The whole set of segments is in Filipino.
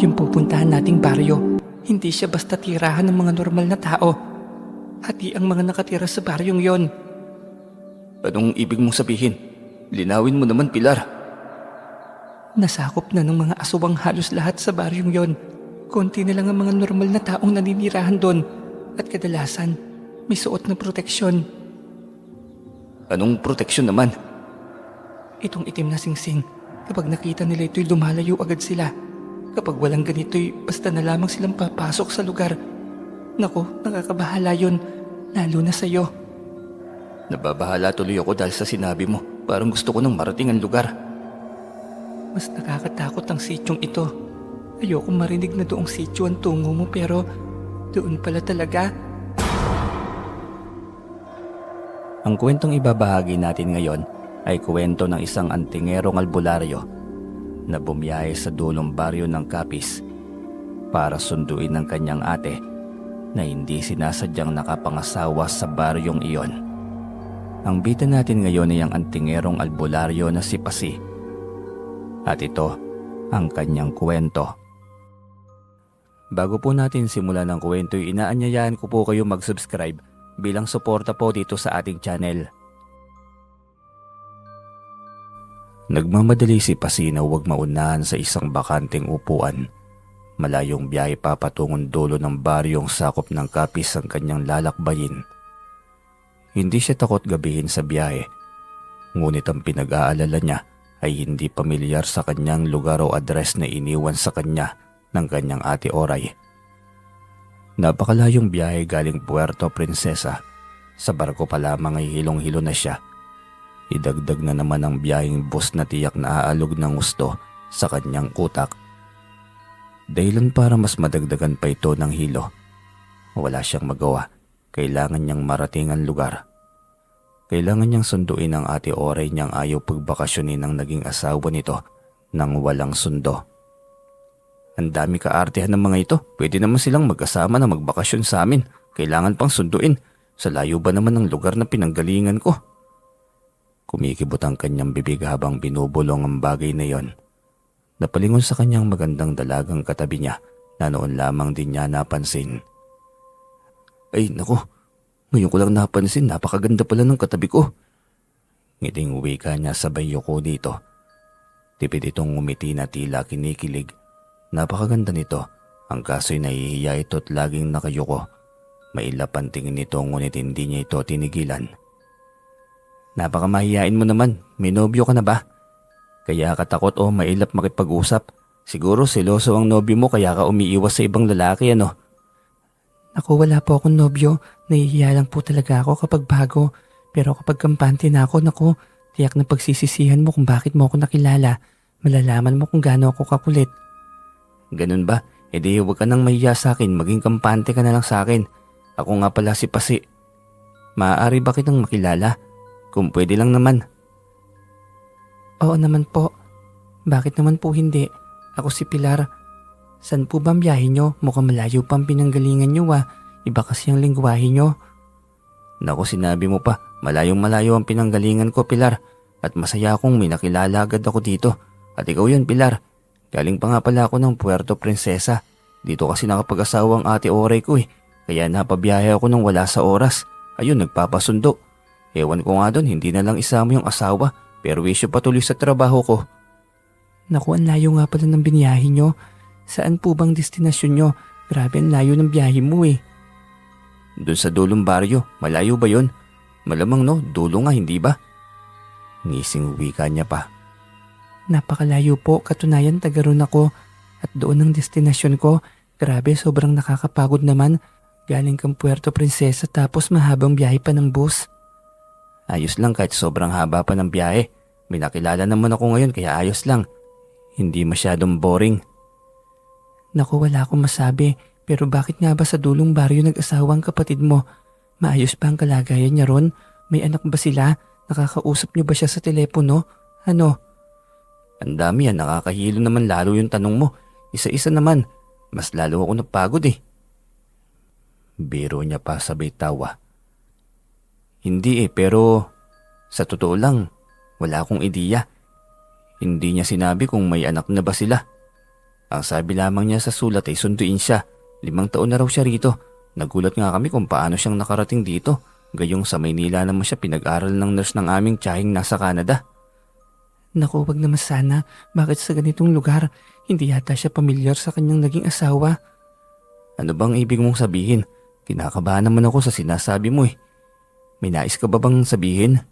Yung pupuntahan nating baryo, hindi siya basta tirahan ng mga normal na tao. Hati ang mga nakatira sa baryong yon. Anong ibig mong sabihin? Linawin mo naman, Pilar. Nasakop na ng mga aswang halos lahat sa baryong yon. Konti na lang ang mga normal na taong naninirahan doon. At kadalasan, may suot na proteksyon. Anong proteksyon naman? Itong itim na singsing, kapag nakita nila ito'y lumalayo agad sila. Kapag walang ganito'y basta na lamang silang papasok sa lugar. Naku, nakakabahala yun, lalo na sa'yo. Nababahala tuloy ako dahil sa sinabi mo. Parang gusto ko nang marating ang lugar. Mas nakakatakot ang sityong ito. Ayokong marinig na doong sityo ang tungo mo pero doon pala talaga. Ang kwentong ibabahagi natin ngayon ay kwento ng isang antingerong albularyo na bumiyahe sa dulong baryo ng Capiz para sunduin ng kanyang ate na hindi sinasadyang nakapangasawa sa baryong iyon. Ang bida natin ngayon ay ang antingerong albularyo na si Pasi. At ito ang kanyang kwento. Bago po natin simulan ang kwento, inaanyayahan ko po kayo mag-subscribe bilang suporta po dito sa ating channel. Nagmamadali si Pasi na huwag maunahan sa isang bakanting upuan. Malayong biyahe pa patungong dulo ng baryong sakop ng Capiz ang kanyang lalakbayin. Hindi siya takot gabihin sa biyahe, ngunit ang pinag-aalala niya ay hindi pamilyar sa kanyang lugar o address na iniwan sa kanya ng kanyang ate Oray. Napakalayong biyahe galing Puerto Princesa. Sa barko pa lamang ay hilong-hilo na siya. Idagdag na naman ang biyaheng bus na tiyak na aalog ng gusto sa kanyang utak. Dahilan para mas madagdagan pa ito ng hilo. Wala siyang magawa. Kailangan niyang marating ang lugar. Kailangan niyang sunduin ang ate Oray niyang ayaw pagbakasyonin ng naging asawa nito nang walang sundo. Ang dami kaartehan ng mga ito. Pwede naman silang magkasama na magbakasyon sa amin. Kailangan pang sunduin. Sa layo ba naman ang lugar na pinanggalingan ko? Kumikibot ang kanyang bibig habang binubulong ang bagay na yon. Napalingon sa kanyang magandang dalagang katabi niya na noon lamang din niya napansin. Ay naku, ngayon ko lang napansin, napakaganda pala ng katabi ko. Ngiting wika niya sabay yuko dito. Tipid itong ngumiti na tila kinikilig. Napakaganda nito, ang kaso'y nahihiya ito at laging nakayuko. Mailap ang tingin nito ngunit hindi niya ito tinigilan. Napakamahiyain mo naman, may nobyo ka na ba? Kaya ka takot o mailap makipag-usap? Siguro seloso ang nobyo mo kaya ka umiiwas sa ibang lalaki ano? Naku, wala po akong nobyo. Nahihiya lang po talaga ako kapag bago. Pero kapag kampante na ako, naku, tiyak na pagsisisihan mo kung bakit mo ako nakilala. Malalaman mo kung gaano ako kakulit. Ganun ba? E di huwag ka nang mahiya sa akin, maging kampante ka na lang sa akin. Ako nga pala si Pasi. Maaari ba kitang makilala? Kung pwede lang naman. Oo naman po. Bakit naman po hindi? Ako si Pilar. San po ba ang biyahe nyo? Mukhang malayo pa ang pinanggalingan nyo Iba kasi ang lingwahe nyo. Naku, sinabi mo pa. Malayong-malayo ang pinanggalingan ko, Pilar. At masaya akong may nakilala agad ako dito. At ikaw yun, Pilar. Galing pa nga pala ako ng Puerto Princesa. Dito kasi nakapag-asawa ang ate Oray ko Kaya napabiyahe ako nang wala sa oras. Ayun, nagpapasundo. Ewan ko nga doon, hindi na lang isama yung asawa. Pero wisyo patuloy sa trabaho ko. Naku, ang layo nga pala ng biniyahe nyo. Saan po bang destinasyon nyo? Grabe ang layo ng biyahe mo Doon sa dulong baryo, malayo ba yun? Malamang no, dulo nga hindi ba? Ngising wika niya pa. Napakalayo po, katunayan taga ron ako. At doon ang destinasyon ko. Grabe, sobrang nakakapagod naman. Galing kang Puerto Princesa tapos mahabang biyahe pa ng bus. Ayos lang kahit sobrang haba pa ng biyahe. May nakilala naman ako ngayon kaya ayos lang. Hindi masyadong boring. Naku, wala akong masabi. Pero bakit nga ba sa dulong baryo nag-asawa ang kapatid mo? Maayos ba ang kalagayan niya ron? May anak ba sila? Nakakausap niyo ba siya sa telepono? Ano? Ang dami yan, nakakahilo naman lalo yung tanong mo. Isa-isa naman. Mas lalo ako napagod Biro niya pa sabay tawa. Hindi pero sa totoo lang, wala akong ideya. Hindi niya sinabi kung may anak na ba sila. Ang sabi lamang niya sa sulat ay sunduin siya. 5 taon na raw siya rito. Nagulat nga kami kung paano siyang nakarating dito. Gayong sa Maynila naman siya pinag-aral ng nurse ng aming tiyahing nasa Canada. Naku, wag naman sana. Bakit sa ganitong lugar? Hindi yata siya pamilyar sa kanyang naging asawa. Ano bang ibig mong sabihin? Kinakabahan naman ako sa sinasabi mo eh. May nais ka ba bang sabihin?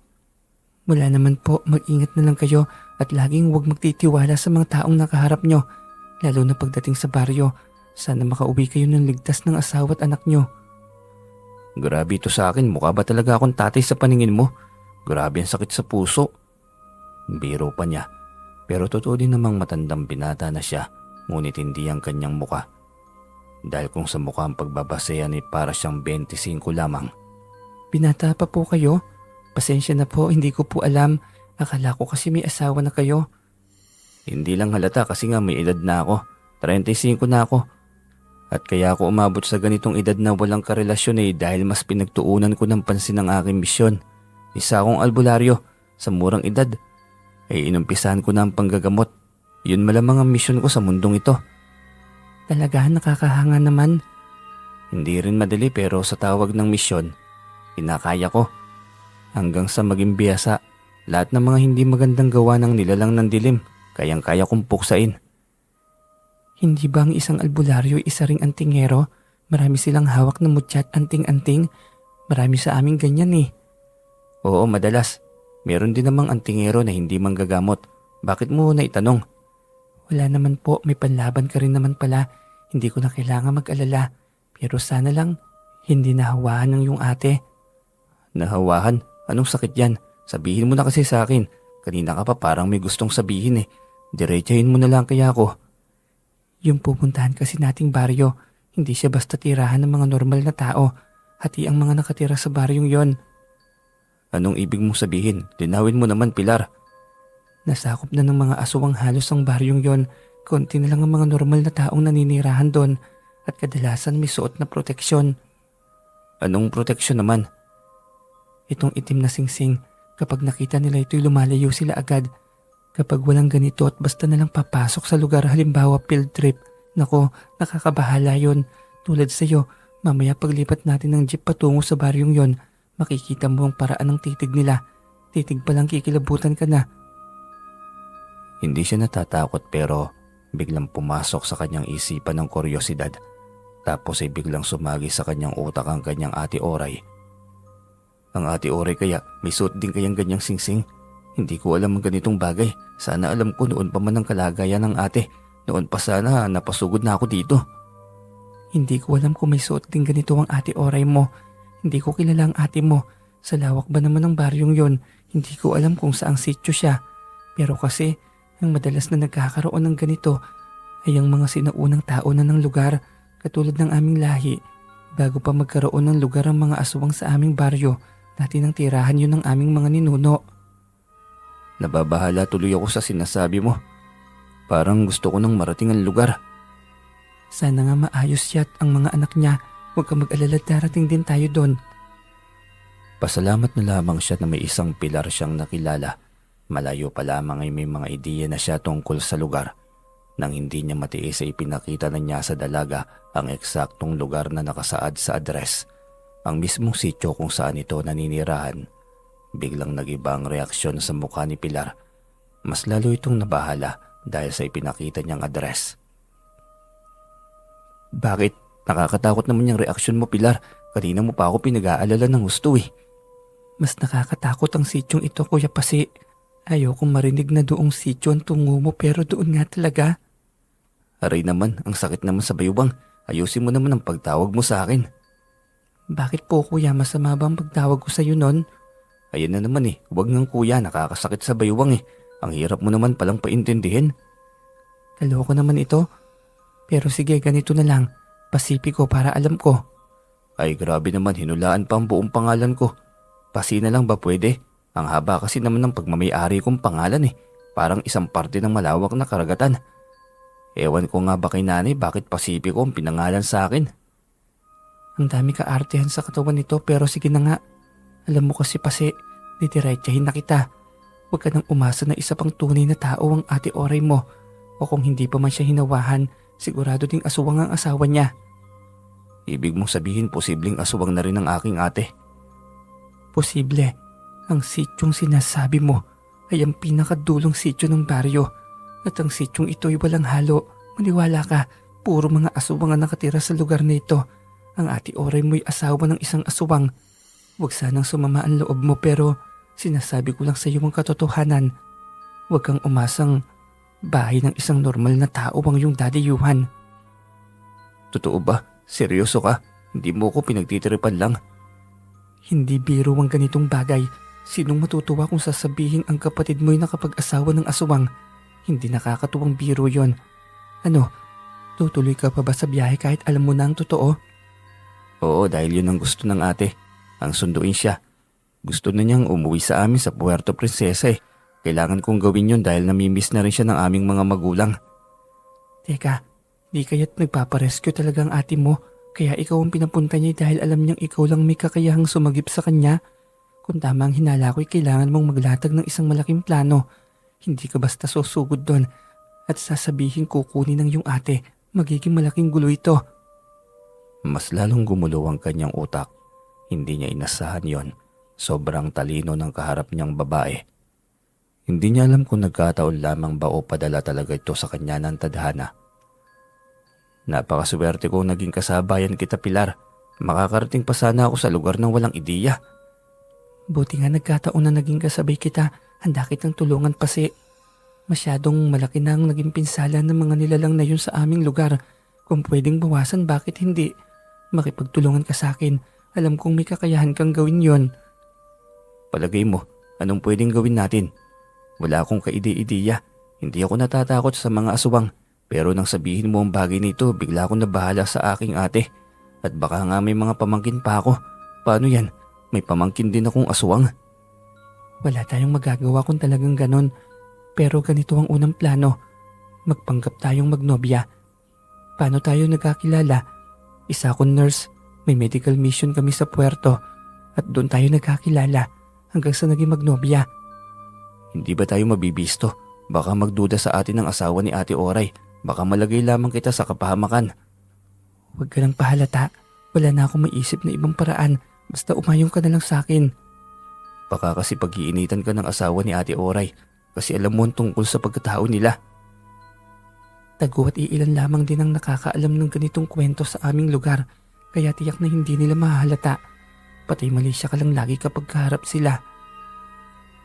Wala naman po, mag-ingat na lang kayo at laging huwag magtitiwala sa mga taong nakaharap nyo. Lalo na pagdating sa baryo, sana makauwi kayo ng ligtas ng asawa at anak nyo. Grabe ito sa akin, mukha ba talaga akong tatay sa paningin mo? Grabe ang sakit sa puso. Biro pa niya, pero totoo din namang matandang binata na siya, ngunit hindi ang kanyang muka. Dahil kung sa mukha ang pagbabasehan ay para siyang 25 lamang. Binata pa po kayo? Pasensya na po, hindi ko po alam. Akala ko kasi may asawa na kayo. Hindi lang halata kasi nga may edad na ako. 35 na ako. At kaya ako umabot sa ganitong edad na walang karelasyon ay dahil mas pinagtuunan ko ng pansin ang aking misyon. Isa akong albularyo. Sa murang edad ay inumpisahan ko na ang panggagamot. Yun malamang ang misyon ko sa mundong ito. Talaga nakakahanga naman. Hindi rin madali pero sa tawag ng misyon, kinakaya ko. Hanggang sa maging biyasa, lahat ng mga hindi magandang gawa ng nilalang ng dilim, kayang-kaya kong puksain. Hindi ba ang isang albularyo isa ring antingero? Marami silang hawak na mutya at anting-anting. Marami sa aming ganyan eh. Oo, madalas. Meron din namang antingero na hindi manggagamot. Bakit mo na itanong? Wala naman po, may panlaban ka rin naman pala. Hindi ko na kailangan mag-alala. Pero sana lang, hindi nahawahan ng iyong ate. Nahawahan? Anong sakit yan? Sabihin mo na kasi sa akin. Kanina ka pa parang may gustong sabihin eh. Diretsahin mo na lang kaya ako. Yung pupuntahan kasi nating baryo, hindi siya basta tirahan ng mga normal na tao. Hati ang mga nakatira sa baryong yon. Anong ibig mong sabihin? Linawin mo naman, Pilar. Nasakop na ng mga aswang halos ang baryong yon. Konti na lang ang mga normal na taong naninirahan doon at kadalasan may suot na proteksyon. Anong proteksyon naman? Itong itim na singsing, kapag nakita nila ito'y lumalayo sila agad. Kapag walang ganito at basta na lang papasok sa lugar, halimbawa field trip, nako, nakakabahala yon. Tulad sa'yo, mamaya paglipat natin ng jeep patungo sa baryong yon, makikita mo ang paraan ng titig nila. Titig palang kikilabutan ka na. Hindi siya natatakot pero biglang pumasok sa kanyang isipan ng kuryosidad. Tapos ay biglang sumagi sa kanyang utak ang kanyang ate Oray. Ang ate Oray kaya, may suot din kayang ganyang singsing? Hindi ko alam ang ganitong bagay. Sana alam ko noon pa man ang kalagayan ng ate. Noon pa sana napasugod na ako dito. Hindi ko alam kung may suot din ganito ang ate Oray mo. Hindi ko kilala ang ate mo. Sa lawak ba naman ng baryong yon, hindi ko alam kung saang sityo siya. Pero kasi, ang madalas na nagkakaroon ng ganito ay ang mga sinaunang tao na ng lugar, katulad ng aming lahi. Bago pa magkaroon ng lugar ang mga aswang sa aming baryo, dati nang tirahan yun ng aming mga ninuno. Nababahala tuloy ako sa sinasabi mo. Parang gusto ko nang marating ang lugar. Sana nga maayos siya at ang mga anak niya. Huwag ka mag-alala, darating din tayo doon. Pasalamat na lamang siya na may isang Pilar siyang nakilala. Malayo pa lamang ay may mga ideya na siya tungkol sa lugar. Nang hindi niya matiis ay ipinakita na niya sa dalaga ang eksaktong lugar na nakasaad sa address. Ang mismong sityo kung saan ito naninirahan. Biglang nag-iba ang reaksyon sa mukha ni Pilar. Mas lalo itong nabahala dahil sa ipinakita niyang address. Bakit? Nakakatakot naman yung reaksyon mo, Pilar. Kanina mo pa ako pinag-aalala ng gusto eh. Mas nakakatakot ang sityong ito, Kuya Pasi. Ayokong marinig na doong sityo ang tungo mo pero doon nga talaga. Aray naman, ang sakit naman sa bayubang. Ayusin mo naman ang pagtawag mo sa akin. Bakit po, Kuya? Masama ba ang pagtawag ko sa'yo nun? Ayan na naman eh. Huwag ngang kuya, nakakasakit sa bayuwang eh. Ang hirap mo naman palang paintindihin. Kaloko naman ito. Pero sige, ganito na lang. Pasipiko para alam ko. Ay grabe naman, hinulaan pa ang buong pangalan ko. Pasi na lang ba pwede? Ang haba kasi naman ng pagmamayari kong pangalan eh. Parang isang parte ng malawak na karagatan. Ewan ko nga ba kay nanay bakit Pasipiko ang pinangalan sa akin. Ang dami ka-artehan sa katawan nito pero sige na nga. Alam mo kasi Pasi, didiretsahin na kita. Huwag ka nang umasa na isa pang tunay na tao ang ate Oray mo. O kung hindi pa man siya hinawahan, sigurado ding aswang ang asawa niya. Ibig mong sabihin posibleng aswang na rin ang aking ate. Posible. Ang sityong sinasabi mo ay ang pinakadulong sityo ng baryo. At ang sityong ito ay walang halo. Maniwala ka, puro mga aswang ang nakatira sa lugar na ito. Ang Ate Oray mo'y asawa ng isang aswang. Huwag sanang sumama ang loob mo pero sinasabi ko lang sa iyo ang katotohanan. Huwag kang umasang bahay ng isang normal na tao ang iyong dadayuhan. Totoo ba? Seryoso ka? Hindi mo ko pinagtitiripan lang. Hindi biro ang ganitong bagay. Sinong matutuwa kung sasabihin ang kapatid mo'y nakapag-asawa ng aswang? Hindi nakakatuwang biro yon. Ano, tutuloy ka pa ba sa biyahe kahit alam mo na ang totoo? Oo, dahil yun ang gusto ng ate. Ang sunduin siya. Gusto na niyang umuwi sa amin sa Puerto Princesa eh. Kailangan kong gawin yun dahil namimiss na rin siya ng aming mga magulang. Teka, di kaya't nagpaparescue talaga ang ate mo? Kaya ikaw ang pinapunta niya dahil alam niyang ikaw lang may kakayahang sumagip sa kanya? Kung tama ang hinala ko'y kailangan mong maglatag ng isang malaking plano. Hindi ka basta susugod doon at sasabihin kukunin ng iyong ate. Magiging malaking gulo ito. Mas lalong gumulo ang kanyang utak. Hindi niya inasahan yon. Sobrang talino ng kaharap niyang babae. Hindi niya alam kung nagkataon lamang ba o padala talaga ito sa kanya ng tadhana. Napakaswerte kong naging kasabayan kita, Pilar. Makakarating pa sana ako sa lugar ng walang ideya. Buti nga nagkataon na naging kasabay kita. Handa kitang tulungan pasi. Masyadong malaki na ang naging pinsala ng mga nilalang na yun sa aming lugar. Kung pwedeng bawasan, bakit hindi? Makipagtulungan ka sa akin. Alam kong may kakayahan kang gawin yon. Palagay mo, anong pwedeng gawin natin? Wala akong kaide-ideya. Hindi ako natatakot sa mga aswang. Pero nang sabihin mo ang bagay nito, bigla akong nabahala sa aking ate. At baka nga may mga pamangkin pa ako. Paano yan? May pamangkin din akong aswang. Wala tayong magagawa kung talagang ganon. Pero ganito ang unang plano. Magpanggap tayong magnobya. Paano tayo nagkakilala? Isa akong nurse. May medical mission kami sa puerto. At doon tayo nagkakilala hanggang sa naging magnobya. Hindi ba tayo mabibisto? Baka magduda sa atin ng asawa ni Ate Oray. Baka malagay lamang kita sa kapahamakan. Huwag ka lang pahalata. Wala na akong maisip na ibang paraan. Basta umayong ka na lang sa akin. Baka kasi pag-iinitan ka ng asawa ni Ate Oray. Kasi alam mo tungkol sa pagkatao nila. Tago at iilan lamang din ang nakakaalam ng ganitong kwento sa aming lugar. Kaya tiyak na hindi nila mahalata. Patay mali siya ka lang lagi kapag kaharap sila.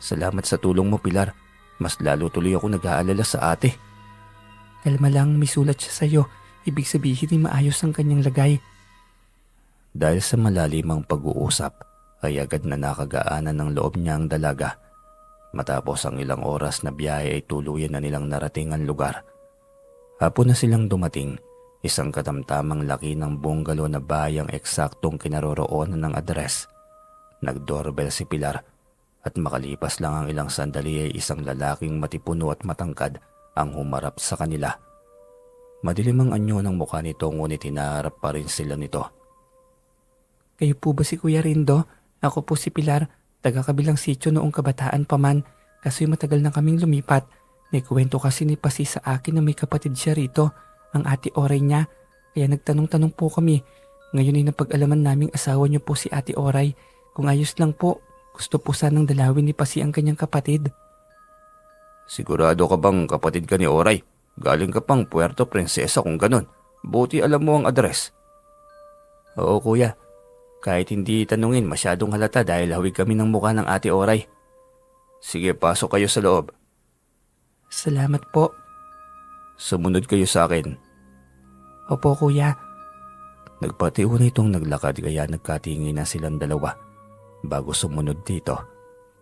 Salamat sa tulong mo, Pilar. Mas lalo tuloy ako nag-aalala sa ate. Kalma lang, may sulat siya sa'yo. Ibig sabihin ay maayos ang kanyang lagay. Dahil sa malalimang pag-uusap, ay agad na nakagaanan ng loob niya ang dalaga. Matapos ang ilang oras na biyahe ay tuluyan na nilang narating ang lugar. Hapon na silang dumating, isang katamtamang laki ng bungalow na bahay ang eksaktong kinaroroonan ng address. Nag-doorbell si Pilar at makalipas lang ang ilang sandali ay isang lalaking matipuno at matangkad ang humarap sa kanila. Madilim ang anyo ng mukha nito ngunit hinaharap pa rin sila nito. Kayo po ba si Kuya Rindo? Ako po si Pilar, taga-kabilang sityo noong kabataan pa man. Kaso'y matagal na kaming lumipat. May kwento kasi ni Pasi sa akin na may kapatid siya rito, ang Ate Oray niya. Kaya nagtanong-tanong po kami. Ngayon ay napag-alaman naming asawa niyo po si Ate Oray. Kung ayos lang po, gusto po sanang dalawin ni Pasi ang kanyang kapatid. Sigurado ka bang kapatid ka ni Oray? Galing ka pang Puerto Princesa kung ganun. Buti alam mo ang address. Oo kuya. Kahit hindi tanungin masyadong halata dahil hawig kami ng mukha ng Ate Oray. Sige, pasok kayo sa loob. Salamat po. Sumunod kayo sa akin. Opo kuya. Nagpatiw na itong naglakad kaya nagkatingin na silang dalawa. Bago sumunod dito,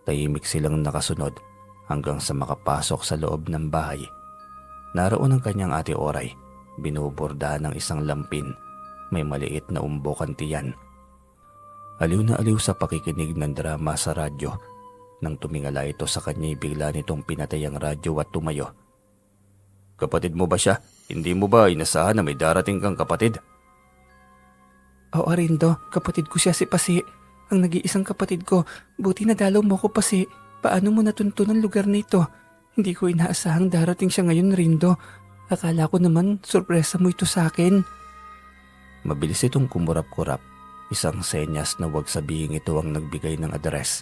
tahimik silang nakasunod hanggang sa makapasok sa loob ng bahay. Naroon ang kanyang Ate Oray, binubordahan ng isang lampin. May maliit na umbok ang tiyan. Aliw na aliw sa pakikinig ng drama sa radyo. Nang tumingala ito sa kanya, bigla nitong pinatay ang radyo at tumayo. Kapatid mo ba siya? Hindi mo ba inasahan na may darating kang kapatid? Oo Rindo, kapatid ko siya si Pasi. Ang nag-iisang kapatid ko. Buti na dalaw mo ko Pasi. Paano mo natuntun ang lugar na ito? Hindi ko inaasahang darating siya ngayon Rindo. Akala ko naman sorpresa mo ito sa akin. Mabilis itong kumurap-kurap. Isang senyas na huwag sabihin ito ang nagbigay ng address.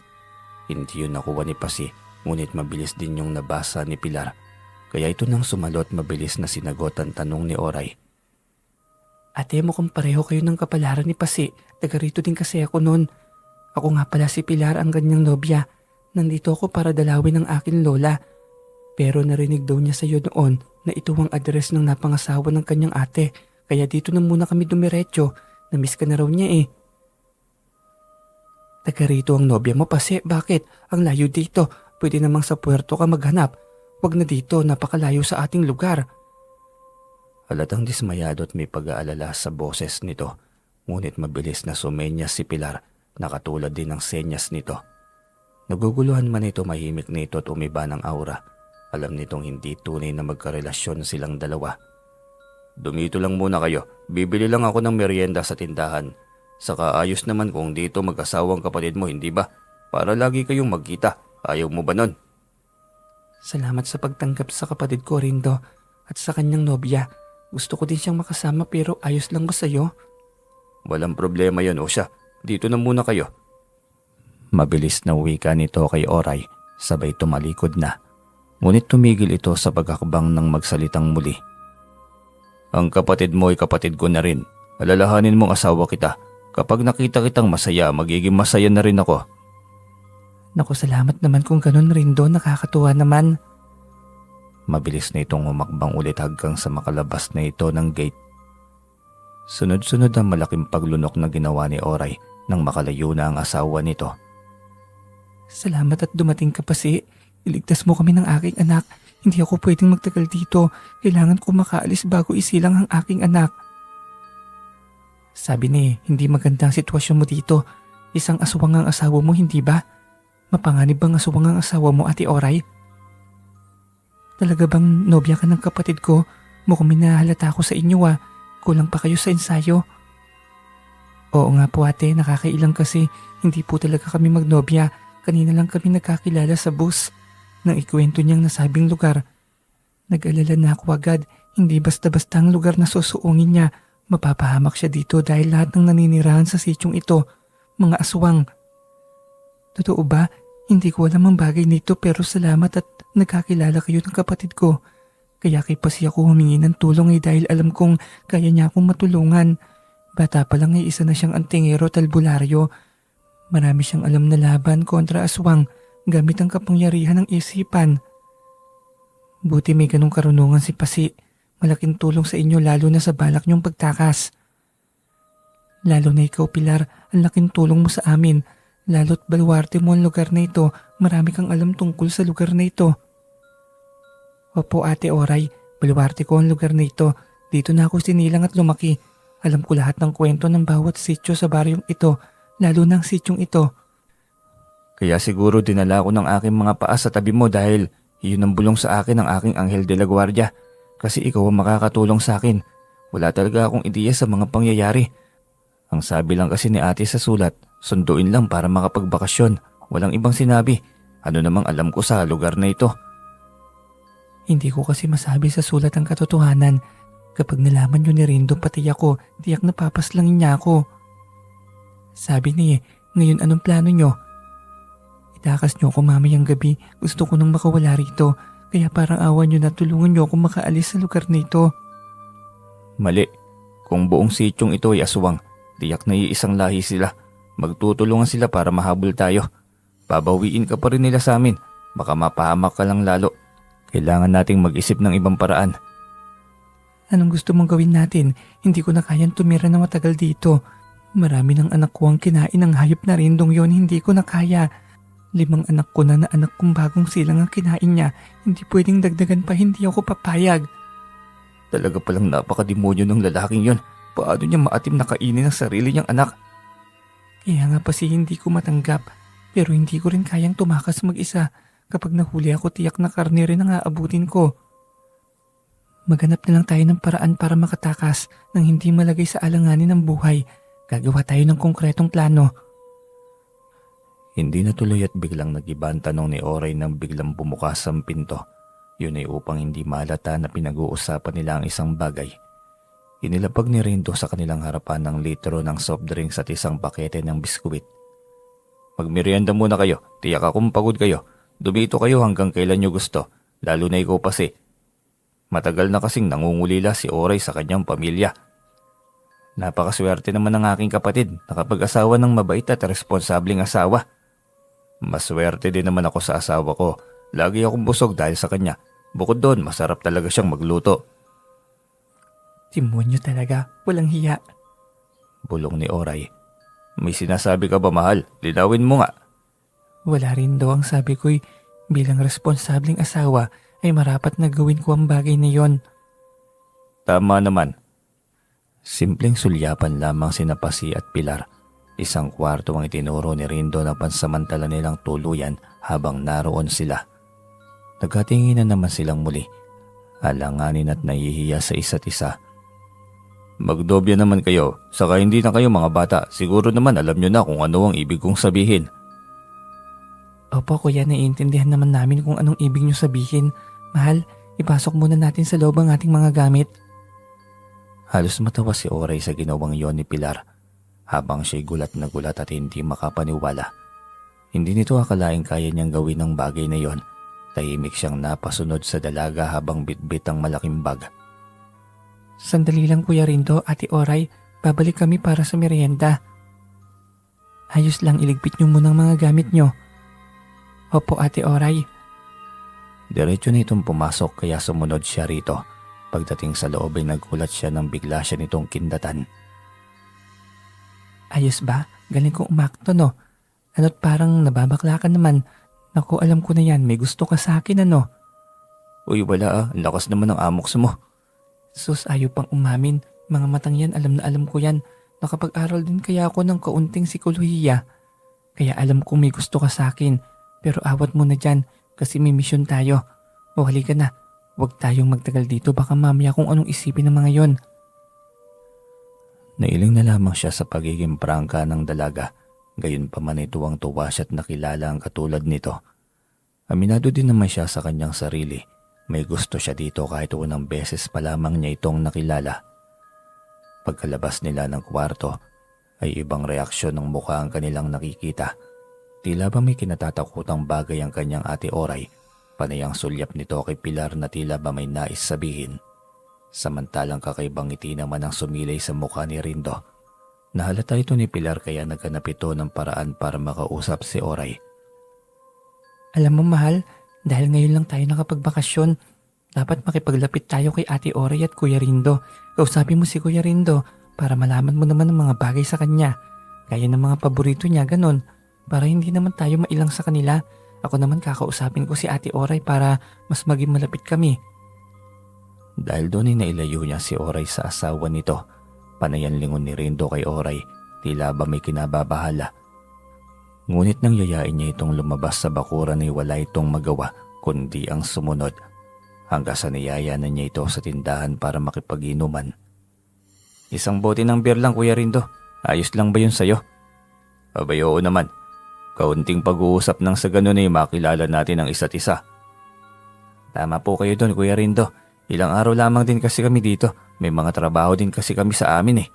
Hindi yun nakuha ni Pasi, ngunit mabilis din yung nabasa ni Pilar. Kaya ito nang sumalot mabilis na sinagot ang tanong ni Oray. Ate, mukhang pareho kayo ng kapalaran ni Pasi. Taga rito din kasi ako noon. Ako nga pala si Pilar, ang ganyang nobya. Nandito ako para dalawin ang akin lola. Pero narinig daw niya sa iyo noon na ito ang address ng napangasawa ng kanyang ate. Kaya dito na muna kami dumiretso. Namiss ka na raw niya eh. Taga rito ang nobya mo, Pasi. Bakit? Ang layo dito. Pwede namang sa puerto ka maghanap. Huwag na dito, napakalayo sa ating lugar. Halatang dismayado at may pag-aalala sa boses nito. Ngunit mabilis na sumenyas si Pilar, nakatulad din ng senyas nito. Naguguluhan man ito, mahimik nito at umiba ng aura. Alam nitong hindi tunay na magkarelasyon silang dalawa. Dumito lang muna kayo, bibili lang ako ng merienda sa tindahan. Saka ayos naman kung dito mag-asawang kapatid mo, hindi ba? Para lagi kayong magkita, ayaw mo ba nun? Salamat sa pagtanggap sa kapatid ko, Rindo, at sa kanyang nobya. Gusto ko din siyang makasama pero ayos lang ba sa'yo? Walang problema yon, o siya. Dito na muna kayo. Mabilis na wika nito kay Oray, sabay tumalikod na. Ngunit tumigil ito sa paghakbang ng magsalitang muli. Ang kapatid mo ay kapatid ko na rin. Alalahanin mong asawa kita. Kapag nakita kitang masaya, magiging masaya na rin ako. Naku, salamat naman kung ganun, Rindo. Nakakatuwa naman. Mabilis na itong humakbang ulit hanggang sa makalabas na ito ng gate. Sunod-sunod ang malaking paglunok na ginawa ni Oray nang makalayo na ang asawa nito. Salamat at dumating ka, Pasi. Iligtas mo kami ng aking anak. Hindi ako pwedeng magtagal dito. Kailangan ko makaalis bago isilang ang aking anak. Sabi ni, hindi maganda ang sitwasyon mo dito. Isang aswang ang asawa mo, hindi ba? Mapanganib bang aswang ang asawa mo, Ate Oray? Talaga bang nobya ka ng kapatid ko? Mukhang minahalata ako sa inyo ah. Kulang pa kayo sa ensayo. Oo nga po ate, nakakailang kasi. Hindi po talaga kami magnobya. Kanina lang kami nagkakilala sa bus. Nang ikwento niyang nasabing lugar. Nag-alala na ako agad. Hindi basta-basta ang lugar na susuungin niya. Mapapahamak siya dito dahil lahat ng naninirahan sa sityong ito, mga aswang. Totoo ba? Hindi ko alam ang bagay nito pero salamat at nagkakilala kayo ng kapatid ko. Kaya kay Pasi ako humingi ng tulong dahil alam kong kaya niya akong matulungan. Bata pa lang isa na siyang antingero at albularyo. Marami siyang alam na laban kontra aswang gamit ang kapangyarihan ng isipan. Buti may ganong karunungan si Pasi. Malaking tulong sa inyo lalo na sa balak niyong pagtakas. Lalo na ikaw, Pilar, ang laking tulong mo sa amin. Lalo't baluarte mo ang lugar na ito, marami kang alam tungkol sa lugar na ito. Opo Ate Oray, baluarte ko ang lugar na ito. Dito na ako sinilang at lumaki. Alam ko lahat ng kwento ng bawat sityo sa baryong ito, lalo na ang sityong ito. Kaya siguro dinala ko ng aking mga paa sa tabi mo dahil iyon ang bulong sa akin ng aking Anghel de la Guardia. Kasi ikaw ang makakatulong sa akin. Wala talaga akong ideya sa mga pangyayari. Ang sabi lang kasi ni ate sa sulat, sunduin lang para makapagbakasyon. Walang ibang sinabi. Ano namang alam ko sa lugar na ito. Hindi ko kasi masabi sa sulat ang katotohanan. Kapag nalaman nyo ni Rindo pati ako, tiyak na papaslangin niya ako. Sabi niya, ngayon anong plano nyo? Itakas nyo ako mamayang gabi. Gusto ko nang makawala rito. Kaya parang awan nyo na tulungan nyo akong makaalis sa lugar na ito. Mali. Kung buong sityong ito ay aswang, tiyak na iisang lahi sila. Magtutulungan sila para mahabol tayo. Babawiin ka pa rin nila sa amin. Baka mapahamak ka lang lalo. Kailangan nating mag-isip ng ibang paraan. Anong gusto mong gawin natin? Hindi ko na kayang tumira na matagal dito. Marami ng anak ko ang kinain ng hayop na Rindong yon, hindi ko na kaya. 5 anak ko na anak kong bagong silang ang kinain niya. Hindi pwedeng dagdagan pa, hindi ako papayag. Talaga palang napakademonyo ng lalaking yon. Paano niya maatim na kainin ang sarili niyang anak? Kaya nga pa hindi ko matanggap. Pero hindi ko rin kayang tumakas mag-isa. Kapag nahuli ako, tiyak na karne rin ang aabutin ko. Maghanap na lang tayo ng paraan para makatakas nang hindi malagay sa alanganin ng buhay. Gagawa tayo ng konkretong plano. Hindi natuloy at biglang nagiba ang tanong ni Oray nang biglang bumukas ang pinto. Yun ay upang hindi malata na pinag-uusapan nila ang isang bagay. Inilapag ni Rindo sa kanilang harapan ng litro ng soft drinks at isang pakete ng biskuit. Magmerienda muna kayo, tiyak akong pagod kayo. Dumito kayo hanggang kailan nyo gusto, lalo na ikaw pa si. Matagal na kasing nangungulila si Oray sa kanyang pamilya. Napakaswerte naman ng aking kapatid, nakapag-asawa ng mabait at responsabling asawa. Maswerte din naman ako sa asawa ko, lagi akong busog dahil sa kanya. Bukod doon, masarap talaga siyang magluto. Timuan niyo talaga, walang hiya. Bulong ni Oray. May sinasabi ka ba, mahal? Linawin mo nga. Wala rin daw ang sabi ko'y bilang responsabling asawa ay marapat na gawin ko ang bagay na yon. Tama naman. Simpleng sulyapan lamang sina Pasi at Pilar. Isang kwarto ang itinuro ni Rindo na pansamantala nilang tuluyan habang naroon sila. Nagkatinginan naman silang muli. Alanganin at nahihiya sa isa't isa. Magdobya naman kayo, saka hindi na kayo mga bata. Siguro naman alam nyo na kung ano ang ibig kong sabihin. Opo kuya, naiintindihan naman namin kung anong ibig niyo sabihin. Mahal, ipasok muna natin sa loob ang ating mga gamit. Halos matawa si Oray sa ginawang yon ni Pilar habang siya'y gulat na gulat at hindi makapaniwala. Hindi nito akalaing kaya niyang gawin ang bagay na yon. Tahimik siyang napasunod sa dalaga habang bitbit ang malaking bag. Sandali lang Kuya Rindo, Ate Oray, babalik kami para sa merienda. Ayos lang, iligpit niyo muna ang mga gamit niyo. Opo Ate Oray. Diretso na itong pumasok kaya sumunod siya rito. Pagdating sa loob ay nagulat siya nang bigla siya nitong kindatan. Ayos ba? Galing kong umakto no? Ano't parang nababakla ka naman. Naku, alam ko na yan, may gusto ka sa akin ano? Uy wala ang lakas naman ng amoks mo. Sus, ayaw pang umamin. Mga matang yan, alam na alam ko yan. Nakapag-aral din kaya ako ng kaunting psikolohiya. Kaya alam kong may gusto ka sa akin. Pero awat mo na dyan kasi may misyon tayo. O halika na, huwag tayong magtagal dito baka mamaya kung anong isipin ng mga yon. Nailing na lamang siya sa pagiging prangka ng dalaga. Gayon pa man ay tuwang-tuwa siya at nakilala ang katulad nito. Aminado din naman siya sa kanyang sarili. May gusto siya dito kahit unang beses pa lamang niya itong nakilala. Pagkalabas nila ng kwarto, ay ibang reaksyon ng mukha ang kanilang nakikita. Tila ba may kinatatakutang bagay ang kanyang Ate Oray, panay ang sulyap nito kay Pilar na tila ba may nais sabihin. Samantalang kakaibang ngiti naman ang sumilay sa mukha ni Rindo. Nahalata ito ni Pilar kaya naghanap ito ng paraan para makausap si Oray. Alam mo mahal, dahil ngayon lang tayo nakapagbakasyon, dapat makipaglapit tayo kay Ate Oray at Kuya Rindo. Kausapin mo si Kuya Rindo para malaman mo naman ang mga bagay sa kanya. Gaya ng mga paborito niya, ganon. Para hindi naman tayo mailang sa kanila. Ako naman kakausapin ko si Ate Oray para mas maging malapit kami. Dahil doon ay nailayo niya si Oray sa asawa nito. Panayan lingon ni Rindo kay Oray, tila ba may kinababahala. Ngunit nang yayain niya itong lumabas sa bakuran ay wala itong magawa kundi ang sumunod. Hanggang sa niyayanan niya ito sa tindahan para makipag-inuman. Isang bote ng beer lang Kuya Rindo, ayos lang ba yun sa'yo? Abay oo naman, kaunting pag-uusap nang sa ganun ay makilala natin ang isa't isa. Tama po kayo doon Kuya Rindo, ilang araw lamang din kasi kami dito, may mga trabaho din kasi kami sa amin eh.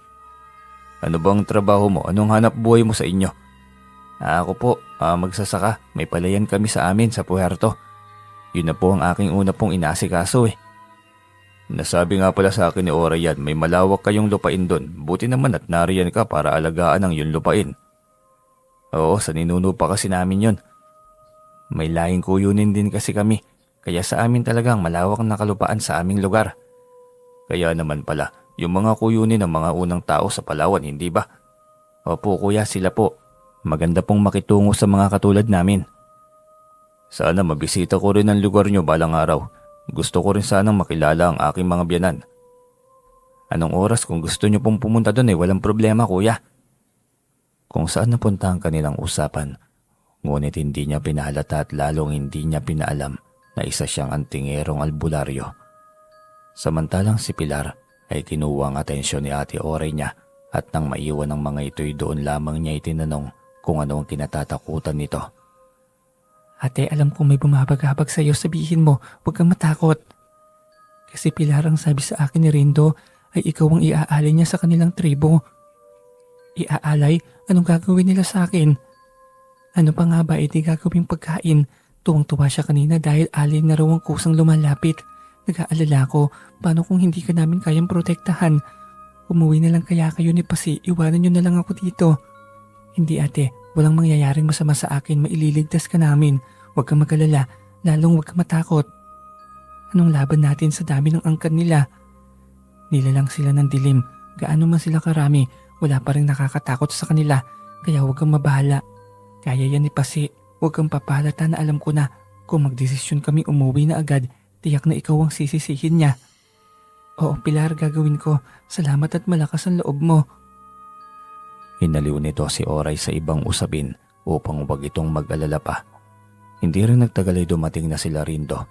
Ano bang trabaho mo? Anong hanap buhay mo sa inyo? Ako po, magsasaka. May palayan kami sa amin sa Puerto. Yun na po ang aking una pong inaasikaso eh. Nasabi nga pala sa akin ni Oray yan, may malawak kayong lupain doon. Buti naman at nariyan ka para alagaan ang yun lupain. Oo, sa ninuno pa kasi namin yun. May lahing kuyunin din kasi kami. Kaya sa amin talagang malawak na kalupaan sa aming lugar. Kaya naman pala, yung mga kuyunin ng mga unang tao sa Palawan, hindi ba? Opo kuya, sila po. Maganda pong makitungo sa mga katulad namin. Sana mabisita ko rin ang lugar nyo balang araw. Gusto ko rin sanang makilala ang aking mga biyanan. Anong oras kung gusto nyo pong pumunta doon ay walang problema kuya. Kung saan napunta ang kanilang usapan, ngunit hindi niya pinahalata at lalong hindi niya pinaalam na isa siyang antingerong albularyo. Samantalang si Pilar ay kinuha ang atensyon ni Ate Oray niya at nang maiwan ang mga ito'y doon lamang niya itinanong kung ano ang kinatatakutan nito. Ate, alam kong may bumabag-habag sa'yo, sabihin mo, huwag kang matakot. Kasi Pilar, ang sabi sa akin ni Rindo ay ikaw ang iaalay niya sa kanilang tribo. Iaalay? Anong gagawin nila sa akin? Ano pa nga ba di gagawing pagkain? Tuwang-tuwa siya kanina dahil alay na raw ang kusang lumalapit. Nag-aalala ko, paano kung hindi ka namin kayang protektahan? Umuwi na lang kaya kayo ni Pasi, iwanan niyo na lang ako dito. Hindi ate, walang mangyayaring masama sa akin, maililigtas ka namin. Huwag kang mag-alala, lalong huwag kang matakot. Anong laban natin sa dami ng angkan nila? Nilalang sila ng dilim, gaano man sila karami, wala pa rin nakakatakot sa kanila, kaya huwag kang mabahala. Kaya yan ni Pasi, huwag kang papahalata na alam ko na kung magdesisyon kami umuwi na agad, tiyak na ikaw ang sisisihin niya. Oo Pilar, gagawin ko. Salamat at malakas ang loob mo. Hinaliw nito si Oray sa ibang usapin upang huwag itong mag-alala pa. Hindi rin nagtagal ay dumating na sila Rindo.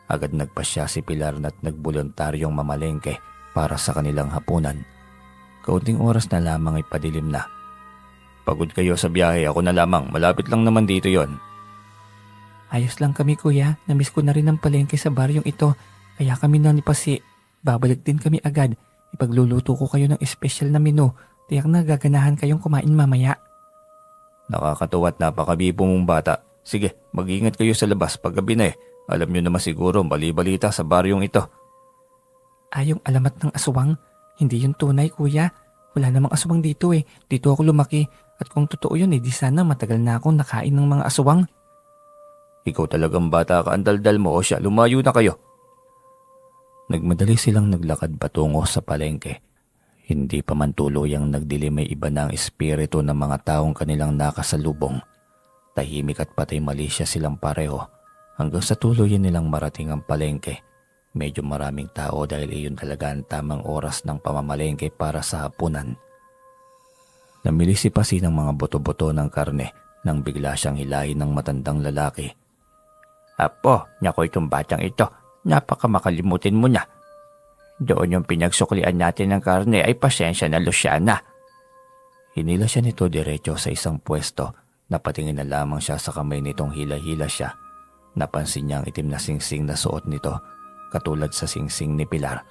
Agad nagpasya si Pilar na't nagboluntaryong mamalengke para sa kanilang hapunan. Kaunting oras na lamang ay padilim na. Pagod kayo sa biyahe, ako na lamang. Malapit lang naman dito yon. Ayos lang kami kuya, namiss ko na rin ang palengke sa baryong ito, kaya kami na ni Pasi. Babalik din kami agad, ipagluluto ko kayo ng espesyal na menu, tiyak na gaganahan kayong kumain mamaya. Nakakatuwa at napakabibo mong bata. Sige, mag-ingat kayo sa labas paggabi na eh. Alam nyo naman siguro bali-balita sa baryong ito. Yung alamat ng aswang? Hindi yun tunay kuya. Wala namang aswang dito eh. Dito ako lumaki. At kung totoo yun di sana matagal na akong nakain ng mga aswang. Ikaw talagang bata ka, ang daldal mo o siya, lumayo na kayo. Nagmadali silang naglakad patungo sa palengke. Hindi pa man tuluyang nagdilim ay iba na ang espiritu ng mga taong kanilang nakasalubong. Tahimik at patay malisya silang pareho hanggang sa tuluyan nilang marating ang palengke. Medyo maraming tao dahil iyon talaga ang tamang oras ng pamamalengke para sa hapunan. Namili si Pasi ng mga boto-boto ng karne nang bigla siyang hilahin ng matandang lalaki. Apo, nako itong batang ito. Napaka makalimutin mo na. Doon yung pinagsuklian natin ng karne ay pasensya na Luciana. Hinila siya nito diretso sa isang pwesto. Napatingin na lamang siya sa kamay nitong hila-hila siya. Napansin niya ang itim na singsing na suot nito, katulad sa singsing ni Pilar.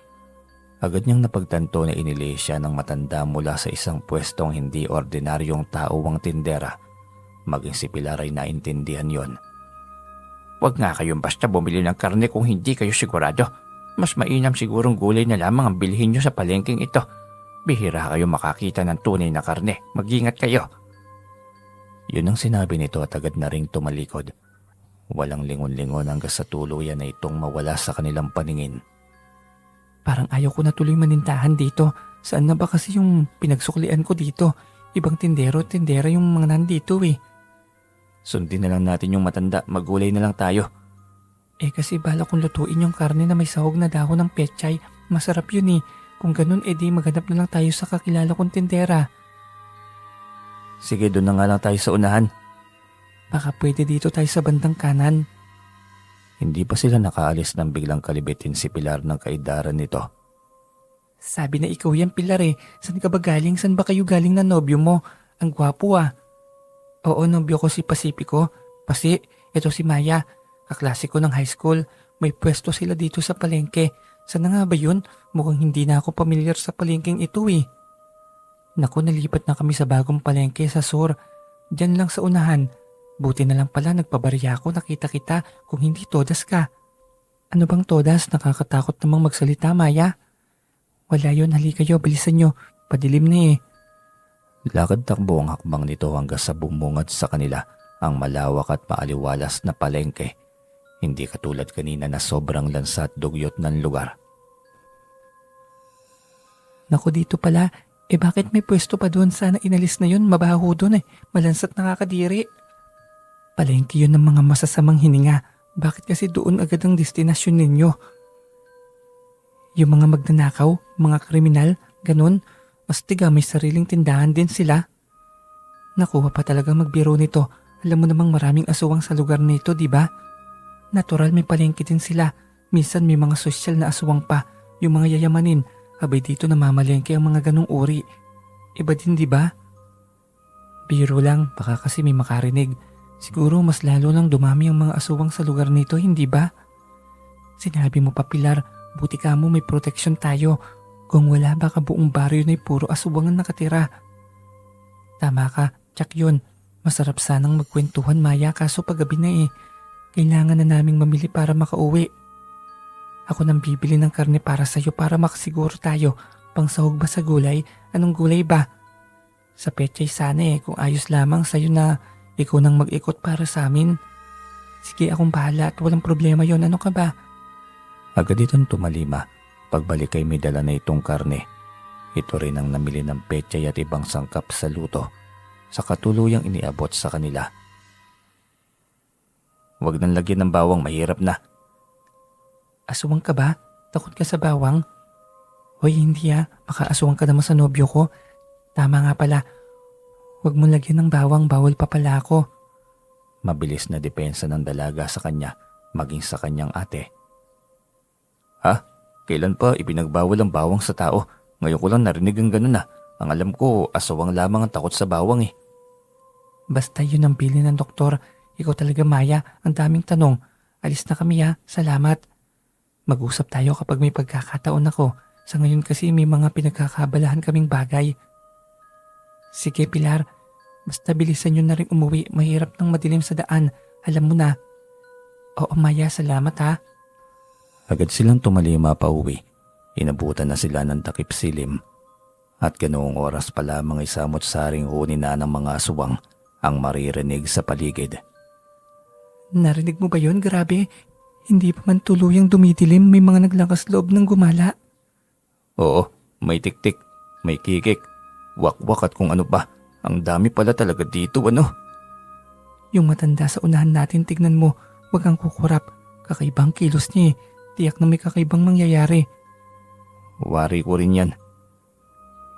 Agad niyang napagtanto na inili siya ng matanda mula sa isang pwestong hindi ordinaryong tao ang tindera. Maging si Pilar ay naintindihan yon. Huwag nga kayong basta bumili ng karne kung hindi kayo sigurado. Mas mainam sigurong gulay na lamang ang bilhin nyo sa palengking ito. Bihira kayo makakita ng tunay na karne. Mag-ingat kayo. Yun ang sinabi nito at agad na ring tumalikod. Walang lingon-lingon hanggang sa tuluyan na itong mawala sa kanilang paningin. Parang ayaw ko na tuloy manintahan dito. Saan na ba kasi yung pinagsuklian ko dito? Ibang tindero-tindera yung mga nandito eh. Sundin na lang natin yung matanda, maggulay na lang tayo. Kasi bala kong lutuin yung karne na may sahog na dahon ng pechay. Masarap yun eh. Kung ganun di maghanap na lang tayo sa kakilala kong tindera. Sige, doon na nga lang tayo sa unahan. Baka pwede dito tayo sa bandang kanan. Hindi pa sila nakaalis nang biglang kalibitin si Pilar ng kaidaran nito. Sabi na ikaw yan Pilar eh. Saan ka ba galing? Saan ba kayo galing na nobyo mo? Ang gwapo ah. Oo, nobyo ko si Pacifico. Pasi, ito si Maya. Kaklase ko ng high school. May pwesto sila dito sa palengke. Sana nga ba yun? Mukhang hindi na ako pamilyar sa palengkeng ito eh. Naku, nalipat na kami sa bagong palengke sa Sur. Diyan lang sa unahan. Buti na lang pala nagpabarya ako, nakita kita. Kung hindi todas ka. Ano bang todas? Nakakatakot namang magsalita, Maya. Wala yun, halika kayo, bilisan nyo. Padilim na eh. Lakad takbo ang hakbang nito hanggang sa bumungad sa kanila ang malawak at maaliwalas na palengke. Hindi katulad kanina na sobrang lansa at dugyot ng lugar. Naku dito pala, bakit may pwesto pa doon? Sana inalis na yun, mabaho doon eh. Malansat nakakadiri. Palengke yun ng mga masasamang hininga. Bakit kasi doon agad ang destinasyon ninyo? Yung mga magnanakaw, mga kriminal, ganun. Astiga may sariling tindahan din sila. Nakuha pa talaga magbiro nito. Alam mo namang maraming aswang sa lugar nito, di ba? Natural may palengke din sila. Minsan may mga sosyal na aswang pa. Yung mga yayamanin, abay dito namamalengke ang mga ganong uri. Iba din, di ba? Biro lang, baka kasi may makarinig. Siguro mas lalo lang dumami ang mga aswang sa lugar nito, hindi ba? Sinabi mo pa, Pilar, buti ka mo may proteksyon tayo. Kung wala baka buong baryo na puro aswang ang nakatira. Tama ka, tsak yun. Masarap sanang magkwentuhan, Maya, kaso paggabi na eh. Kailangan na naming mamili para makauwi. Ako nang bibili ng karne para sa'yo para makasiguro tayo. Pangsahog ba sa gulay? Anong gulay ba? Sa pechay sana eh, kung ayos lamang sa'yo na ikaw nang mag-ikot para sa amin. Sige, akong bahala at walang problema yon. Ano ka ba? Agad itong tumalima. Pagbalik ay may dala na itong karne. Ito rin ang namili ng pechay at ibang sangkap sa luto. Sa katuluyang iniabot sa kanila. Huwag nang lagyan ng bawang, mahirap na. Aswang ka ba? Takot ka sa bawang? Hoy, hindi ah. Baka aswang ka naman sa nobyo ko. Tama nga pala. Huwag mo lagyan ng bawang, bawal pa pala ako. Mabilis na depensa ng dalaga sa kanya, maging sa kanyang ate. Ha? Kailan pa ipinagbawal ang bawang sa tao? Ngayon ko lang narinig ang ganun ah. Ang alam ko, aswang lamang ang takot sa bawang eh. Basta yun ang bili ng doktor. Ikaw talaga, Maya. Ang daming tanong. Alis na kami ha. Salamat. Mag-usap tayo kapag may pagkakataon ako. Sa ngayon kasi may mga pinagkakabalahan kaming bagay. Sige, Pilar. Basta bilisan nyo na rin umuwi. Mahirap nang madilim sa daan. Alam mo na. Oo, Maya. Salamat ha. Agad silang tumalima pa uwi. Inabutan na sila ng takip silim. At ganoong oras pa lamang ay samot-saring huni na ng mga aswang ang maririnig sa paligid. Narinig mo ba yun? Grabe. Hindi pa man tuluyang dumidilim. May mga naglakas loob ng gumala. Oo, may tiktik, may kikik, wakwak at kung ano pa. Ang dami pala talaga dito, ano? Yung matanda sa unahan natin, tignan mo. Huwag kang kukurap. Kakaibang kilos niya eh. Tiyak na may kakaibang mangyayari. Wari ko rin yan.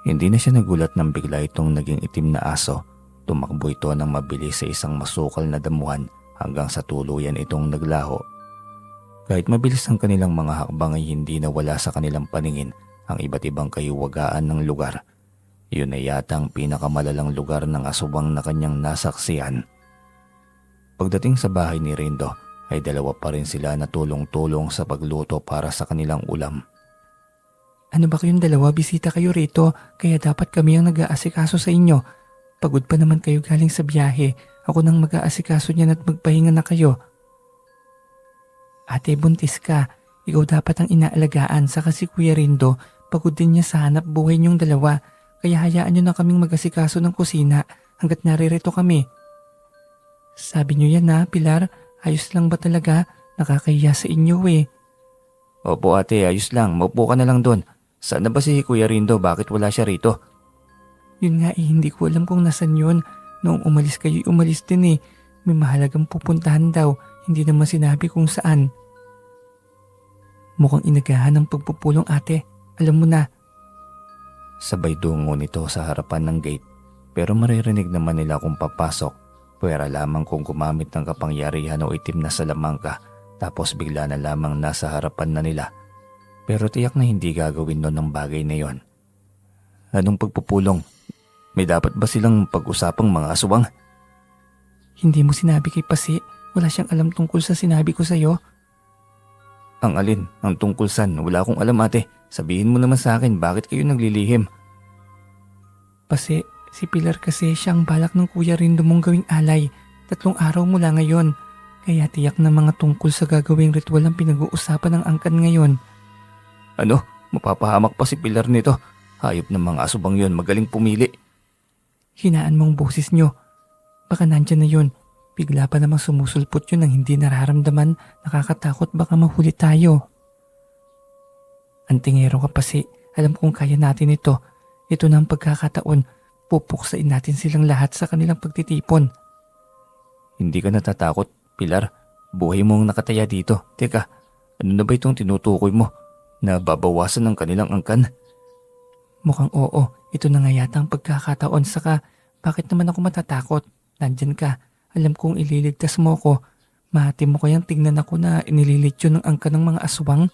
Hindi na siya nagulat nang bigla itong naging itim na aso. Tumakbo ito ng mabilis sa isang masukal na damuhan hanggang sa tuluyan itong naglaho. Kahit mabilis ang kanilang mga hakbang ay hindi nawala sa kanilang paningin ang iba't ibang kayuwagaan ng lugar. Yun ay yata ang pinakamalalang lugar ng aswang na kanyang nasaksihan. Pagdating sa bahay ni Rindo ay dalawa pa rin sila na tulong-tulong sa pagluto para sa kanilang ulam. Ano ba kayong dalawa? Bisita kayo rito, kaya dapat kami ang nag-aasikaso sa inyo. Pagod pa naman kayo galing sa biyahe. Ako nang mag-aasikaso niyan at magpahinga na kayo. Ate, buntis ka. Ikaw dapat ang inaalagaan. Saka si Kuya Rindo, pagod din niya sa hanap buhay niyong dalawa. Kaya hayaan niyo na kaming mag-asikaso ng kusina hanggat naririto kami. Sabi niyo yan ha, Pilar. Ayos lang ba talaga? Nakakahiya sa inyo eh. Opo ate, ayos lang. Maupo ka na lang doon. Saan na ba si Kuya Rindo? Bakit wala siya rito? Yun nga eh, hindi ko alam kung nasan yun. Noong umalis kayo, umalis din eh. May mahalagang pupuntahan daw. Hindi naman sinabi kung saan. Mukhang inagahan ng pagpupulong ate. Alam mo na. Sabay dungo nito sa harapan ng gate. Pero maririnig naman nila kung papasok. Pwera lamang kung gumamit ng kapangyarihan o itim na salamangka. Tapos bigla na lamang nasa harapan na nila. Pero tiyak na hindi gagawin nun ng bagay na yon. Anong pagpupulong? May dapat ba silang pag-usapang mga aswang? Hindi mo sinabi kay Pasi. Wala siyang alam tungkol sa sinabi ko sa'yo. Ang alin? Ang tungkol saan? Wala akong alam ate. Sabihin mo naman sa akin bakit kayo naglilihim? Pasi, si Pilar kasi siyang balak ng Kuya Rindo mong gawing alay. 3 araw mula ngayon. Kaya tiyak na mga tungkol sa gagawing ritual ang pinag-uusapan ng angkan ngayon. Ano? Mapapahamak pa si Pilar nito. Hayop ng mga asubang yon, magaling pumili. Hinaan mong boses nyo. Baka nandyan na yun. Bigla pa namang sumusulpot yun ng hindi nararamdaman. Nakakatakot baka mahuli tayo. Antingero ka Pasi. Alam kong kaya natin ito. Ito na ang pagkakataon. Pupuksain natin silang lahat sa kanilang pagtitipon. Hindi ka natatakot, Pilar? Buhay mo ang nakataya dito. Teka, ano na ba itong tinutukoy mo? Na babawasan ng kanilang angkan? Mukhang oo. Ito na nga yata ang pagkakataon. Saka, bakit naman ako matatakot? Nandyan ka. Alam kong ililigtas mo ko. Mahati mo kayang tingnan ako na inililitsyo ng angkan ng mga aswang?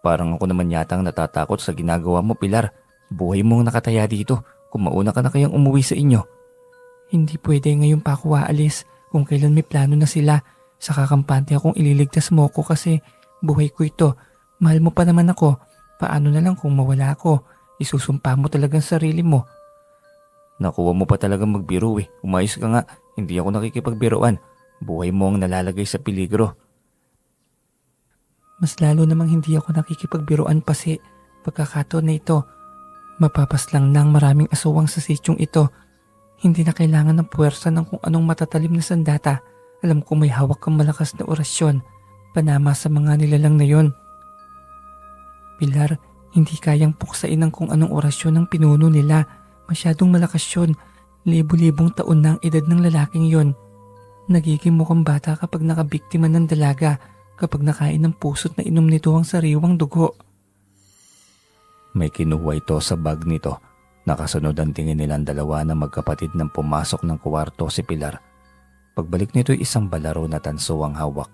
Parang ako naman yata ang natatakot sa ginagawa mo, Pilar. Buhay mo ang nakataya dito. Kung mauna ka na kayang umuwi sa inyo. Hindi pwede ngayon pa ako aalis. Kung kailan may plano na sila, saka kampante akong ililigtas mo ko kasi buhay ko ito. Mahal mo pa naman ako. Paano na lang kung mawala ako? Isusumpa mo talagang sarili mo. Nakuha mo pa talagang magbiro eh. Umayos ka nga. Hindi ako nakikipagbiroan. Buhay mo ang nalalagay sa peligro. Mas lalo namang hindi ako nakikipagbiroan pasi. Pagkakataon na ito, mapapaslang ng maraming aswang sa sityong ito. Hindi na kailangan ng puwersa ng kung anong matatalim na sandata. Alam ko may hawak kang malakas na orasyon. Panama sa mga nilalang na yon. Pilar, hindi kayang puksain ng kung anong orasyon ng pinuno nila. Masyadong malakas yun. Libo-libong taon na ang edad ng lalaking yon. Nagiging mukhang bata kapag nakabiktima ng dalaga, kapag nakain ng puso't na inom nito ang sariwang dugo. May kinuha ito sa bag nito. Nakasunod ang tingin nilang dalawa na magkapatid nang pumasok ng kwarto si Pilar. Pagbalik nito ay isang balaro na tanso ang hawak.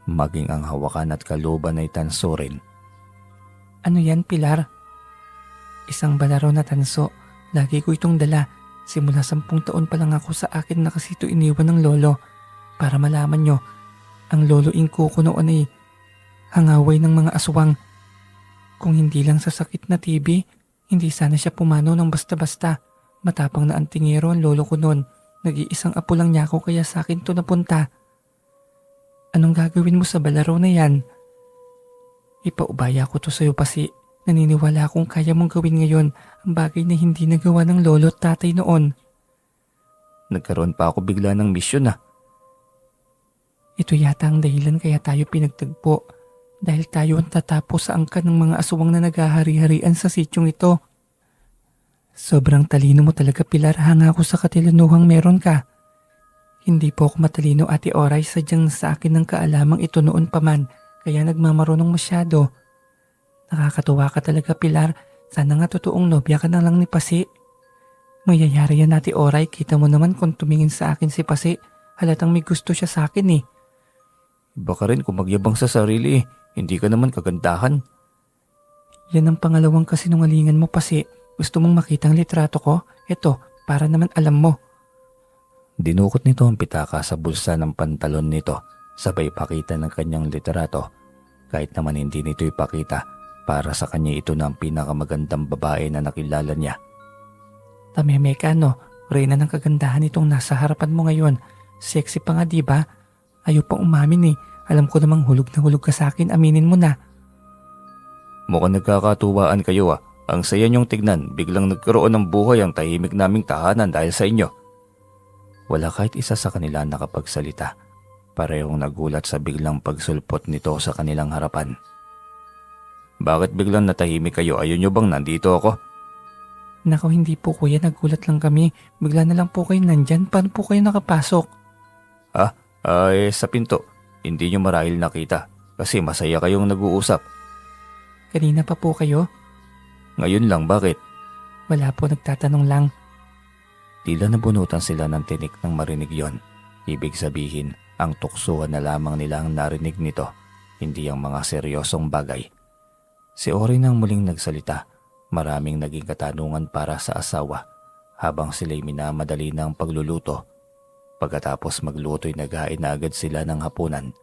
Maging ang hawakan at kaluban ay tanso rin. Ano yan, Pilar? Isang balaro na tanso. Lagi ko itong dala. Simula 10 taon pa lang ako sa akin na kasi ito iniwan ng lolo. Para malaman nyo, ang lolo Inko ko noon ay hangaway ng mga aswang. Kung hindi lang sa sakit na TB, hindi sana siya pumanaw ng basta-basta. Matapang na antingero ang lolo ko noon. Nag-iisang apo lang niya ako kaya sa akin to napunta. Anong gagawin mo sa balaro na yan? Ipaubaya ko to sa'yo pasi. Naniniwala akong kaya mong gawin ngayon ang bagay na hindi nagawa ng lolo at tatay noon. Nagkaroon pa ako bigla ng misyon ah. Ito yata ang dahilan kaya tayo pinagtagpo. Dahil tayo ang tatapos sa angkan ng mga aswang na naghahari-harian sa sityong ito. Sobrang talino mo talaga, Pilar. Hanga ako sa katilanuhang meron ka. Hindi po ako matalino, Ate Oray. Sadyang sa akin ng kaalamang ito noon pa man. Kaya nagmamarunong masyado. Nakakatuwa ka talaga, Pilar. Sana nga totoong nobya ka na lang ni Pasi. Mayayari yan, Ate Oray. Kita mo naman kung tumingin sa akin si Pasi. Halatang may gusto siya sa akin eh. Iba ka rin kung magyabang sa sarili eh. Hindi ka naman kagandahan. Yan ang pangalawang kasinungalingan mo, Pasi. Gusto mong makita ang litrato ko? Ito, para naman alam mo. Dinukot nito ang pitaka sa bulsa ng pantalon nito. Sabay pakita ng kanyang litrato. Kahit naman hindi nito ipakita, para sa kanya ito na ang pinakamagandang babae na nakilala niya. Tameme ka, no? Reyna ng kagandahan itong nasa harapan mo ngayon. Sexy pa nga, diba? Ayaw pang umamin eh. Alam ko namang hulog na hulog ka sa akin, aminin mo na. Mukhang nagkakatuwaan kayo ah. Ang saya niyong tignan, biglang nagkaroon ng buhay ang tahimik naming tahanan dahil sa inyo. Wala kahit isa sa kanila nakapagsalita. Parehong nagulat sa biglang pagsulpot nito sa kanilang harapan. Bakit biglang natahimik kayo? Ayaw niyo bang nandito ako? Nako, hindi po kuya, nagulat lang kami. Bigla na lang po kayo nandyan. Paano po kayo nakapasok? Sa pinto. Hindi niyo marahil nakita kasi masaya kayong nag-uusap. Kanina pa po kayo? Ngayon lang, bakit? Wala po, nagtatanong lang. Tila nabunutan sila ng tinik nang marinig yon. Ibig sabihin, ang tuksuhan na lamang nila ang narinig nito, hindi ang mga seryosong bagay. Si Ori nang muling nagsalita, maraming naging katanungan para sa asawa habang sila'y minamadali ng pagluluto. Pagkatapos magluto'y naghain na agad sila ng hapunan.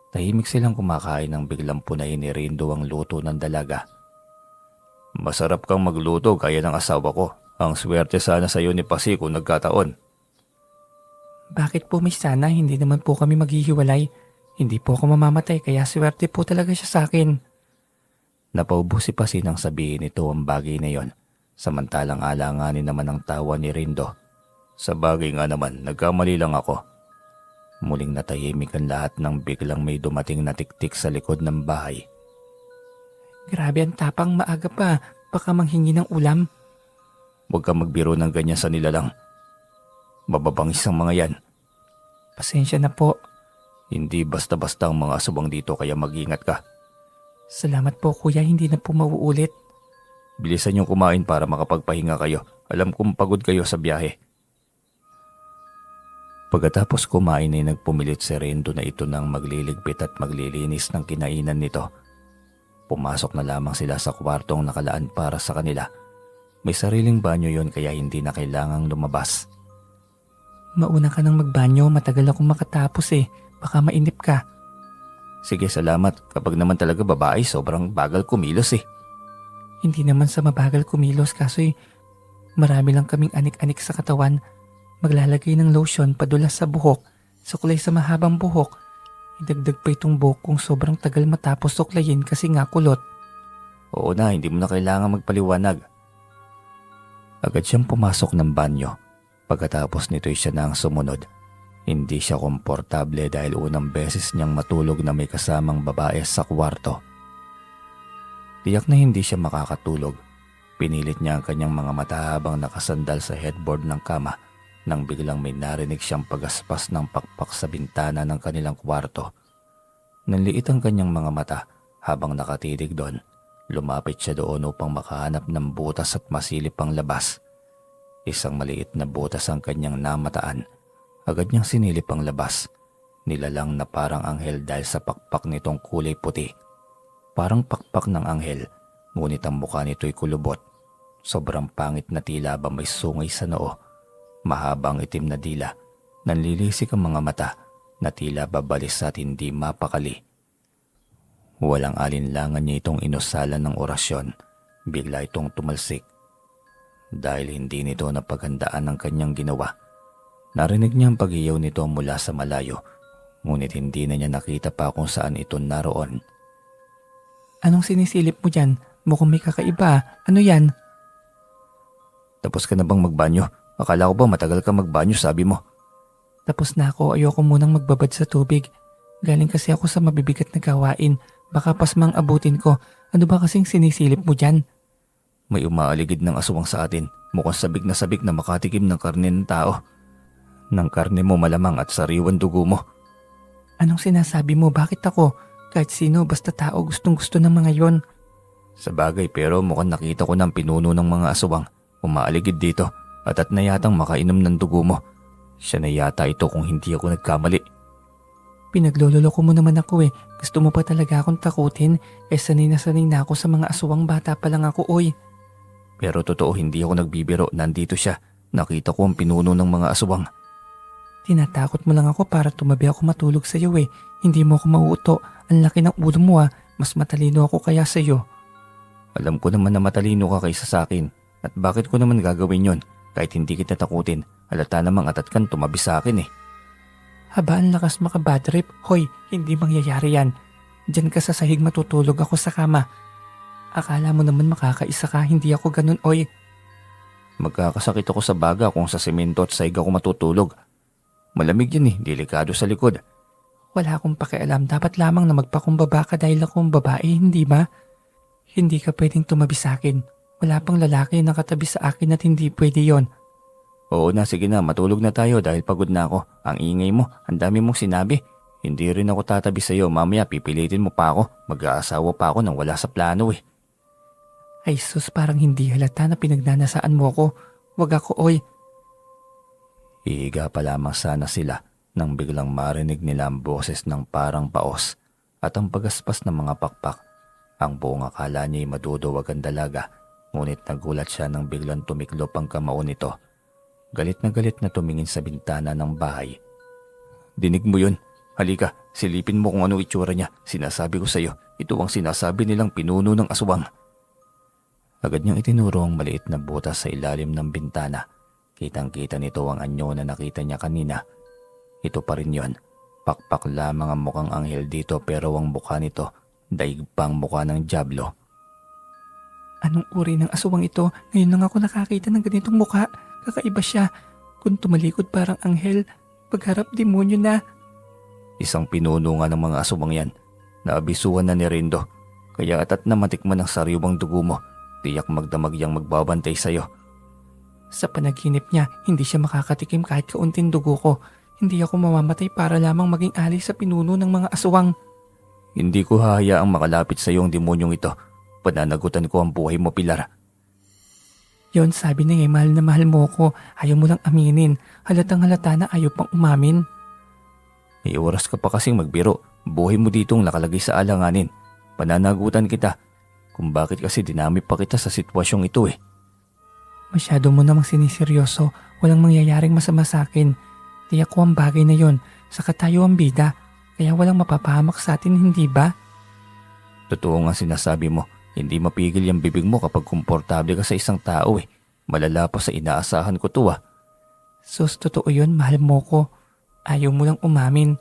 Tahimik silang kumakain nang biglang punahin ni Rindo ang luto ng dalaga. Masarap kang magluto gaya ng asawa ko. Ang swerte sana sa iyo ni Pasi kung nagkataon. Bakit po may sana? Hindi naman po kami maghihiwalay. Hindi po ako mamamatay kaya swerte po talaga siya sa akin. Napaubo si Pasi nang sabihin ito ang bagay na yon. Samantalang alanganin naman ang tawa ni Rindo. Sa bagay nga naman, nagkamali lang ako. Muling natahimik ang lahat nang biglang may dumating na tiktik sa likod ng bahay. Grabe ang tapang, maaga pa. Baka manghingi ng ulam. Huwag kang magbiro ng ganyan sa nilalang. Mababangis ang mga yan. Pasensya na po. Hindi basta-basta ang mga asubang dito kaya mag-ingat ka. Salamat po kuya, hindi na po mauulit. Bilisan niyong kumain para makapagpahinga kayo. Alam kong pagod kayo sa biyahe. Pagkatapos kumain ay nagpumilit si Rindo na ito nang magliligpit at maglilinis ng kinainan nito. Pumasok na lamang sila sa kwartong nakalaan para sa kanila. May sariling banyo yon kaya hindi na kailangang lumabas. Mauna ka nang magbanyo, matagal akong makatapos eh. Baka mainip ka. Sige, salamat. Kapag naman talaga babae, sobrang bagal kumilos eh. Hindi naman sa mabagal kumilos kaso'y marami lang kaming anik-anik sa katawan. Maglalagay ng lotion padulas sa buhok, suklay sa mahabang buhok. Idagdag pa itong buhok kung sobrang tagal matapos suklayin kasi nga kulot. Oo na, hindi mo na kailangan magpaliwanag. Agad siyang pumasok ng banyo. Pagkatapos nito'y siya na ang sumunod. Hindi siya komportable dahil unang beses niyang matulog na may kasamang babae sa kwarto. Tiyak na hindi siya makakatulog. Pinilit niya ang kanyang mga mata habang nakasandal sa headboard ng kama nang biglang may narinig siyang pagaspas ng pakpak sa bintana ng kanilang kwarto. Nanliit ang kanyang mga mata habang nakatitig doon. Lumapit siya doon upang makahanap ng butas at masilip ang labas. Isang maliit na butas ang kanyang namataan. Agad niyang sinilip ang labas. Nilalang na parang anghel dahil sa pakpak nitong kulay puti. Parang pakpak ng anghel, ngunit ang mukha nito'y kulubot. Sobrang pangit na tila ba may sungay sa noo. Mahabang itim na dila. Nanlilisik ang mga mata na tila babalis at hindi mapakali. Walang alinlangan niya itong inusalan ng orasyon. Bigla itong tumalsik. Dahil hindi nito napaghandaan ang kanyang ginawa. Narinig niya ang pag-iyaw nito mula sa malayo, ngunit hindi na niya nakita pa kung saan ito naroon. Anong sinisilip mo dyan? Mukhang may kakaiba. Ano yan? Tapos ka na bang magbanyo? Akala ko ba matagal ka magbanyo, sabi mo? Tapos na ako, ayoko munang magbabad sa tubig. Galing kasi ako sa mabibigat na gawain. Baka pasmang abutin ko. Ano ba kasing sinisilip mo dyan? May umaaligid ng aswang sa atin. Mukhang sabik na makatikim ng karne ng tao. Ng karne mo malamang at sariwan dugo mo. Anong sinasabi mo? Bakit ako? Kahit sino, basta tao, gustong-gusto ng mga yon. Sa bagay, pero mukhang nakita ko ng pinuno ng mga aswang. Umaaligid dito at na yatang makainom ng dugo mo. Siya na yata ito kung hindi ako nagkamali. Pinaglololoko mo naman ako eh. Gusto mo pa talaga akong takutin? Sanay na ako sa mga aswang, bata pa lang ako, oy. Pero totoo, hindi ako nagbibiro. Nandito siya. Nakita ko ang pinuno ng mga aswang. Tinatakot mo lang ako para tumabi ako matulog sa iyo eh. Hindi mo ako mauuto. Ang laki ng ulo mo ah. Mas matalino ako kaya sa iyo. Alam ko naman na matalino ka kaysa sa akin. At bakit ko naman gagawin yon? Kahit hindi kita takutin. Halata namang atat kan tumabi sa akin eh. Haba, ang lakas makabadrip. Hoy, hindi mangyayari yan. Diyan ka sa sahig matutulog ako sa kama. Akala mo naman makakaisa ka, hindi ako ganun, oy. Magkakasakit ako sa baga kung sa semento at sahig ako matutulog. Malamig yan eh, delikado sa likod. Wala akong pakialam, dapat lamang na magpakumbaba ka dahil akong babae, hindi ba? Hindi ka pwedeng tumabi sa akin. Wala pang lalaki na katabi sa akin at hindi pwede yon. Oo na, sige na, matulog na tayo dahil pagod na ako. Ang ingay mo, ang dami mong sinabi. Hindi rin ako tatabi sa iyo, mamaya pipilitin mo pa ako. Mag-aasawa pa ako nang wala sa plano eh. Ay sus, parang hindi halata na pinagnanasaan mo ako. Wag ako, oy. Ihiga pa lamang sana sila nang biglang marinig nila ang boses ng parang paos at ang pagaspas ng mga pakpak. Ang buong akala niya'y maduduwag ang dalaga, ngunit nagulat siya nang biglang tumiklop ang kamao nito. Galit na tumingin sa bintana ng bahay. Dinig mo yun? Halika, silipin mo kung ano itsura niya. Sinasabi ko sa iyo, ito ang sinasabi nilang pinuno ng aswang. Agad niyang itinuro ang maliit na butas sa ilalim ng bintana. Kitang-kita nito ang anyo na nakita niya kanina. Ito pa rin yon. Pakpak lamang ang mukhang anghel dito pero ang mukha nito, daig pang mukha ng dyablo. Anong uri ng aswang ito? Ngayon lang ako nakakita ng ganitong mukha. Kakaiba siya. Kung tumalikod parang anghel, pagharap demonyo na. Isang pinuno nga ng mga aswang yan. Naabisuhan na ni Rindo. Kaya atat na matikman ang sariwang dugo mo. Tiyak magdamag yang magbabantay sa'yo. Sa panaginip niya, hindi siya makakatikim kahit kaunting dugo ko. Hindi ako mamamatay para lamang maging alay sa pinuno ng mga aswang. Hindi ko hahayaang makalapit sa iyo ang demonyong ito. Pananagutan ko ang buhay mo, Pilar. Yon, sabi niya eh, mahal na mahal mo ko. Ayaw mo lang aminin. Halatang halata na ayaw pang umamin. May oras ka pa kasing magbiro. Buhay mo ditong nakalagay sa alanganin. Pananagutan kita. Kung bakit kasi dinami pa kita sa sitwasyong ito eh. Masyado mo namang siniseryoso. Walang mangyayaring masama sa akin. Tiyak ko ang bagay na yon. Saka tayo ang bida. Kaya walang mapapahamak sa atin, hindi ba? Totoo nga sinasabi mo. Hindi mapigil yung bibig mo kapag komportable ka sa isang tao eh. Malala pa sa inaasahan ko to ah. Sus, totoo yun. Mahal mo ko. Ayaw mo lang umamin.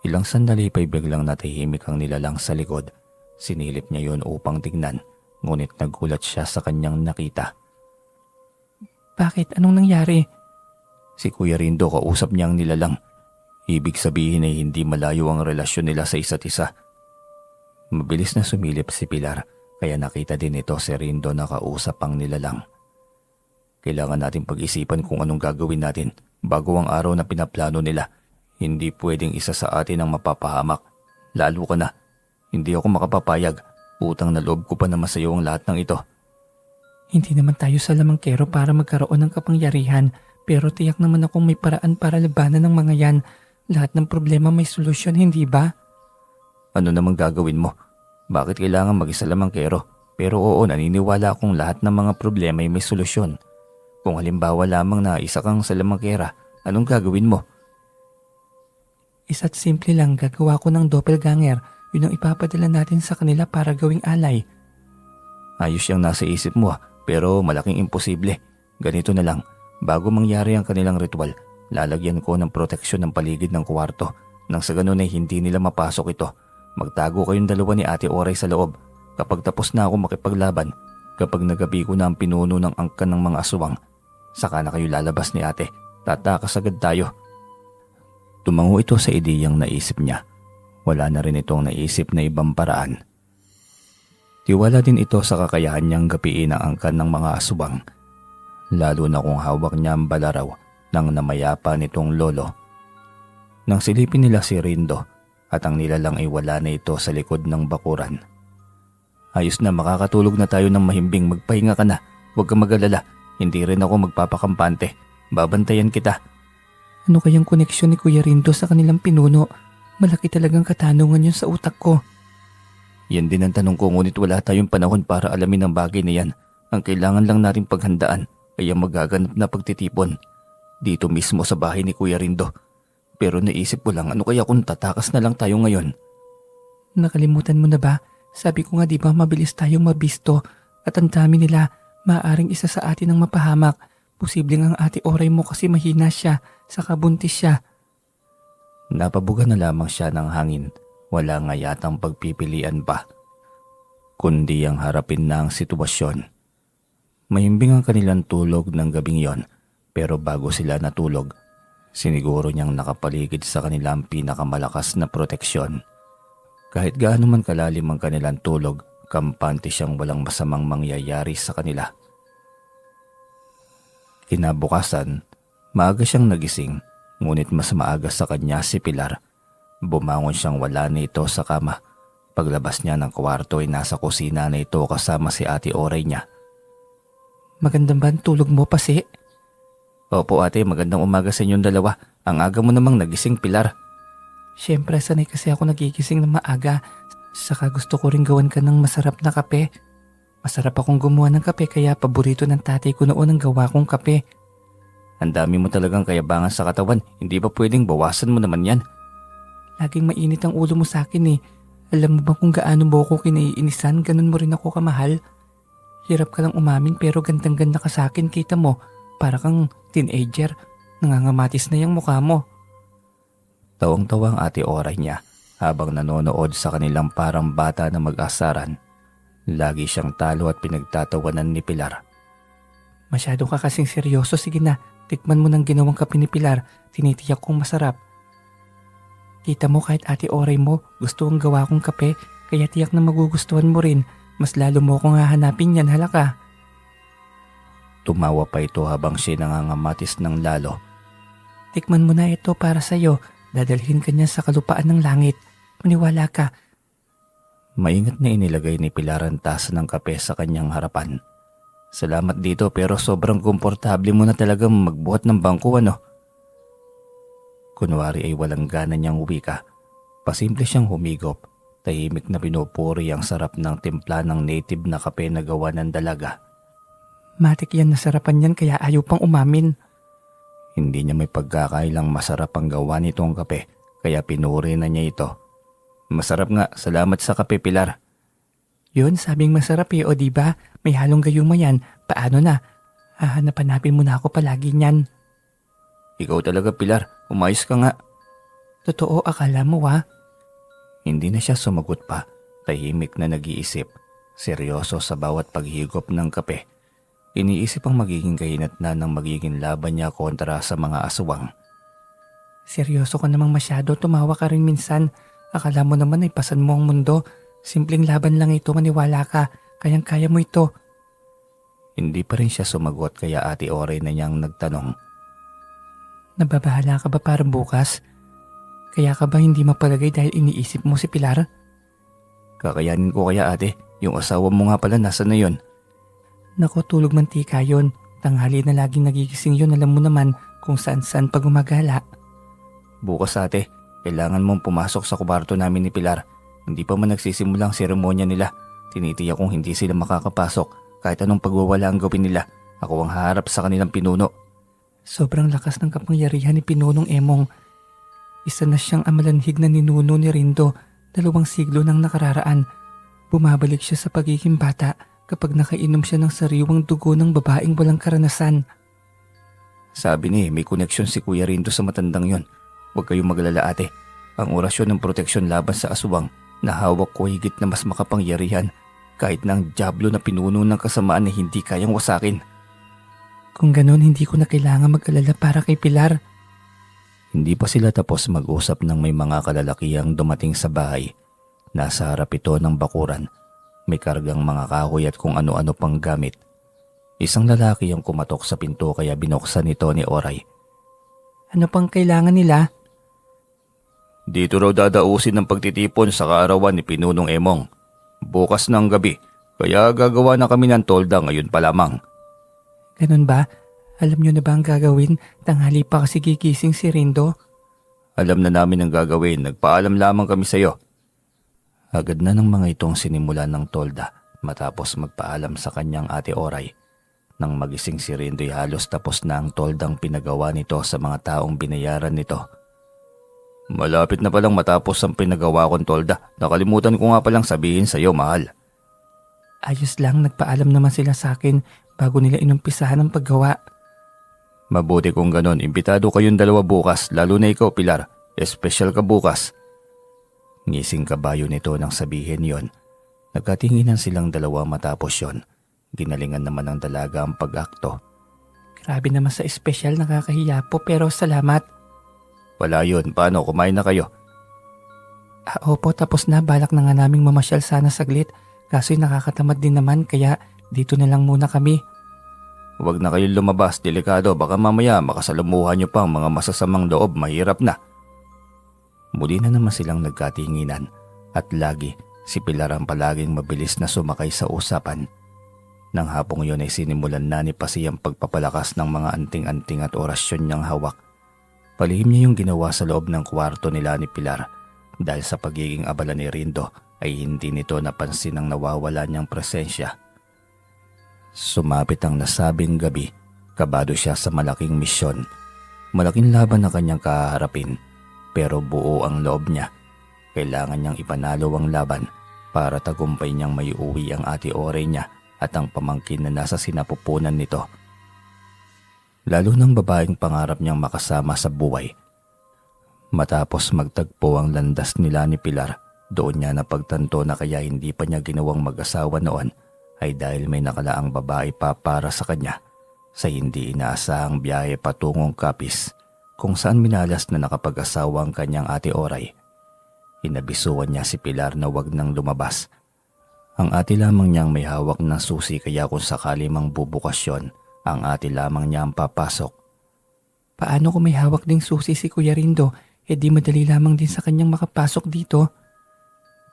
Ilang sandali pa'y biglang natahimik ang nilalang sa likod. Sinilip niya yon upang tignan. Ngunit nagulat siya sa kanyang nakita. Bakit? Anong nangyari? Si Kuya Rindo kausap niya ang nilalang. Ibig sabihin ay hindi malayo ang relasyon nila sa isa't isa. Mabilis na sumilip si Pilar kaya nakita din ito si Rindo na kausap ang nilalang. Kailangan natin pag-isipan kung anong gagawin natin bago ang araw na pinaplano nila. Hindi pwedeng isa sa atin ang mapapahamak. Lalo ka na. Hindi ako makapapayag. Utang na loob ko pa naman sa iyo ang lahat ng ito. Hindi naman tayo sa lamangkero para magkaroon ng kapangyarihan. Pero tiyak naman akong may paraan para labanan ng mga yan. Lahat ng problema may solusyon, hindi ba? Ano namang gagawin mo? Bakit kailangan mag-isa lamangkero? Pero oo, naniniwala akong lahat ng mga problema ay may solusyon. Kung halimbawa lamang na isa kang sa lamangkera, anong gagawin mo? Isa't simple lang, gagawa ko ng doppelganger. Yun ang ipapadala natin sa kanila para gawing alay. Ayos yung nasa isip mo pero malaking imposible. Ganito na lang, bago mangyari ang kanilang ritual, lalagyan ko ng proteksyon ng paligid ng kwarto nang sa ganun ay hindi nila mapasok ito. Magtago kayong dalawa ni Ate Oray sa loob. Kapag tapos na ako makipaglaban, kapag nagabi ko na ang pinuno ng angkan ng mga aswang, saka na kayo lalabas ni ate. Tatakas agad tayo. Tumango ito sa ideyang naisip niya. Wala na rin itong naisip na ibang paraan. Tiwala din ito sa kakayahan niyang gapiin ang angkan ng mga aswang. Lalo na kung hawak niya ang balaraw ng namayapa nitong lolo. Nang silipin nila si Rindo at ang nilalang ay wala na ito sa likod ng bakuran. Ayos na, makakatulog na tayo ng mahimbing. Magpahinga ka na. Huwag kang mag-alala. Hindi rin ako magpapakampante. Babantayan kita. Ano kayang koneksyon ni Kuya Rindo sa kanilang pinuno? Malaki talagang katanungan yun sa utak ko. Yan din ang tanong ko, ngunit wala tayong panahon para alamin ang bagay na yan. Ang kailangan lang natin paghandaan ay ang magaganap na pagtitipon. Dito mismo sa bahay ni Kuya Rindo. Pero naisip ko lang, ano kaya kung tatakas na lang tayo ngayon? Nakalimutan mo na ba? Sabi ko nga di ba mabilis tayong mabisto at ang dami nila, maaaring isa sa atin ang mapahamak. Posibleng ang Ate Oray mo kasi mahina siya, saka buntis siya. Napabuga na lamang siya ng hangin. Wala nga yatang pagpipilian pa. Kundi ang harapin na ang sitwasyon. Mahimbing ang kanilang tulog ng gabing yon, pero bago sila natulog, siniguro niyang nakapaligid sa kanilang pinakamalakas na proteksyon. Kahit gaano man kalalim ang kanilang tulog, kampante siyang walang masamang mangyayari sa kanila. Kinabukasan, maaga siyang nagising, ngunit mas maaga sa kanya si Pilar. Bumangon siyang wala na ito sa kama. Paglabas niya ng kwarto ay nasa kusina na ito kasama si Ate Oray niya. Magandang ba ang tulog mo, Pasi? Opo ate, magandang umaga sa inyong dalawa. Ang aga mo namang nagising, Pilar. Siyempre, sanay kasi ako nagigising ng maaga. Saka gusto ko rin gawan ka ng masarap na kape. Masarap akong gumawa ng kape kaya paborito ng tatay ko noon ang gawa kong kape. Ang dami mo talagang kayabangan sa katawan. Hindi ba pwedeng bawasan mo naman yan? Laging mainit ang ulo mo sa akin eh. Alam mo ba kung gaano mo ako kinaiinisan, ganun mo rin ako kamahal? Hirap ka lang umamin pero gandang-ganda ka sa akin, kita mo. Para kang teenager, nangangamatis na yung mukha mo. Tawang-tawang Ate Oray niya habang nanonood sa kanilang parang bata na mag-asaran. Lagi siyang talo at pinagtatawanan ni Pilar. Masyado ka kasing seryoso, sige na. Tikman mo ng ginawang kape ni Pilar, tinitiyak kong masarap. Kita mo kahit Ate Oray mo, gusto kong gawa kong kape, kaya tiyak na magugustuhan mo rin. Mas lalo mo akong hahanapin yan, halaka. Tumawa pa ito habang siya nangangamatis ng lalo. Tikman mo na ito para sa'yo. Dadalhin ka niya sa kalupaan ng langit. Maniwala ka. Maingat na inilagay ni Pilar ang tasa ng kape sa kanyang harapan. Salamat dito pero sobrang komportable mo na talagang magbuhat ng bangko, ano? Kunwari ay walang gana niyang wika. Pasimple siyang humigop. Tahimik na pinupuri ang sarap ng timpla ng native na kape na gawa ng dalaga. Matik yan, nasarapan yan kaya ayaw pang umamin. Hindi niya may pagkakailang masarap ang gawa nitong kape kaya pinuri na niya ito. Masarap nga, salamat sa kape Pilar. Yun, sabing masarap eh, o diba? May halong gayuma yan. Paano na? Hahanap-hanapin mo na ako palagi niyan. Ikaw talaga Pilar, umayos ka nga. Totoo, akala mo Hindi na siya sumagot pa, tahimik na nag-iisip. Seryoso sa bawat paghigop ng kape. Iniisip ang magiging kahinatnan ng magiging laban niya kontra sa mga aswang. Seryoso ka namang masyado, tumawa ka rin minsan. Akala mo naman ay pasan mo ang mundo. Simpleng laban lang ito, maniwala ka. Kayang-kaya mo ito. Hindi pa rin siya sumagot kaya Ate Oray na niyang nagtanong. Nababahala ka ba para bukas? Kaya ka ba hindi mapalagay dahil iniisip mo si Pilar? Kakayanin ko kaya ate, yung asawa mo nga pala nasa na yun. Naku, tulog mantika yon. Tanghali na laging nagigising yun, alam mo naman kung saan-saan pag gumagala. Bukas ate, kailangan mong pumasok sa kubarto namin ni Pilar. Hindi pa man nagsisimulang seremonya nila. Tinitiyak kong hindi sila makakapasok kahit anong pagwawala ang gawin nila. Ako ang haharap sa kanilang pinuno. Sobrang lakas ng kapangyarihan ni Pinunong Emong. Isa na siyang amalanhig na ninuno ni Rindo, 2 siglo nang nakararaan. Bumabalik siya sa pagiging bata kapag nakainom siya ng sariwang dugo ng babaeng walang karanasan. Sabi ni may koneksyon si Kuya Rindo sa matandang yon. Huwag kayong maglala ate. Ang orasyon ng proteksyon laban sa aswang na hawak ko higit na mas makapangyarihan kahit na ang dyablo na pinuno ng kasamaan na hindi kayang wasakin. Kung ganon, hindi ko na kailangan mag-alala para kay Pilar. Hindi pa sila tapos mag-usap nang may mga kalalakihang dumating sa bahay. Nasa harap ito ng bakuran. May kargang mga kahoy at kung ano-ano pang gamit. Isang lalaki ang kumatok sa pinto kaya binuksan ito ni Oray. Ano pang kailangan nila? Dito raw dadausin ng pagtitipon sa kaarawan ni Pinunong Emong. Bukas ng gabi, kaya gagawa na kami ng tolda ngayon pa lamang. Ganun ba? Alam nyo na ba ang gagawin? Tanghali pa kasi gigising si Rindo. Alam na namin ang gagawin, nagpaalam lamang kami sa iyo. Agad na ng mga itong sinimulan ng tolda matapos magpaalam sa kanyang Ate Oray. Nang magising si Rindo'y halos tapos na ang toldang pinagawa nito sa mga taong binayaran nito. Malapit na palang matapos ang pinagawa kong tolda. Nakalimutan ko nga palang sabihin sa iyo, mahal. Ayos lang, nagpaalam naman sila sa akin bago nila inumpisahan ang paggawa. Mabuti kung ganon, imbitado kayong dalawa bukas, lalo na ikaw Pilar. Espesyal ka bukas. Ngising kabayo nito nang sabihin yon. Nagkatinginan silang dalawa matapos yon. Ginalingan naman ng dalaga ang pag-akto. Grabe naman sa espesyal, nakakahiya po pero salamat. Wala yun, paano kumain na kayo? Opo, tapos na, balak na nga naming mamasyal sana saglit. Kaso'y nakakatamad din naman kaya dito na lang muna kami. Huwag na kayong lumabas, delikado, baka mamaya makasalamuhan nyo pa ang mga masasamang loob, mahirap na. Muli na naman silang nagkatinginan at lagi si Pilar ang palaging mabilis na sumakay sa usapan. Nang hapong yun ay sinimulan na ni Pasi ang pagpapalakas ng mga anting-anting at orasyon niyang hawak. Palihim niya yung ginawa sa loob ng kwarto nila ni Pilar dahil sa pagiging abala ni Rindo ay hindi nito napansin ang nawawala niyang presensya. Sumapit ang nasabing gabi, kabado siya sa malaking misyon. Malaking laban na kanyang kaharapin. Pero buo ang loob niya. Kailangan niyang ipanalo ang laban para tagumpay niyang maiuwi ang Ate Oray niya at ang pamangkin na nasa sinapupunan nito. Lalo ng babaeng pangarap niyang makasama sa buhay. Matapos magtagpo ang landas nila ni Pilar, doon niya napagtanto na kaya hindi pa niya ginawang mag-asawa noon ay dahil may nakalaang babae pa para sa kanya sa hindi inaasahang biyahe patungong Capiz, kung saan minalas na nakapag-asawa ang kanyang Ate Oray. Inabisuan niya si Pilar na wag nang lumabas. Ang ate lamang niyang may hawak ng susi kaya kung sakali mang bubukasyon, ang ate lamang niya ang papasok. Paano kung may hawak ding susi si Kuya Rindo? Di madali lamang din sa kanyang makapasok dito.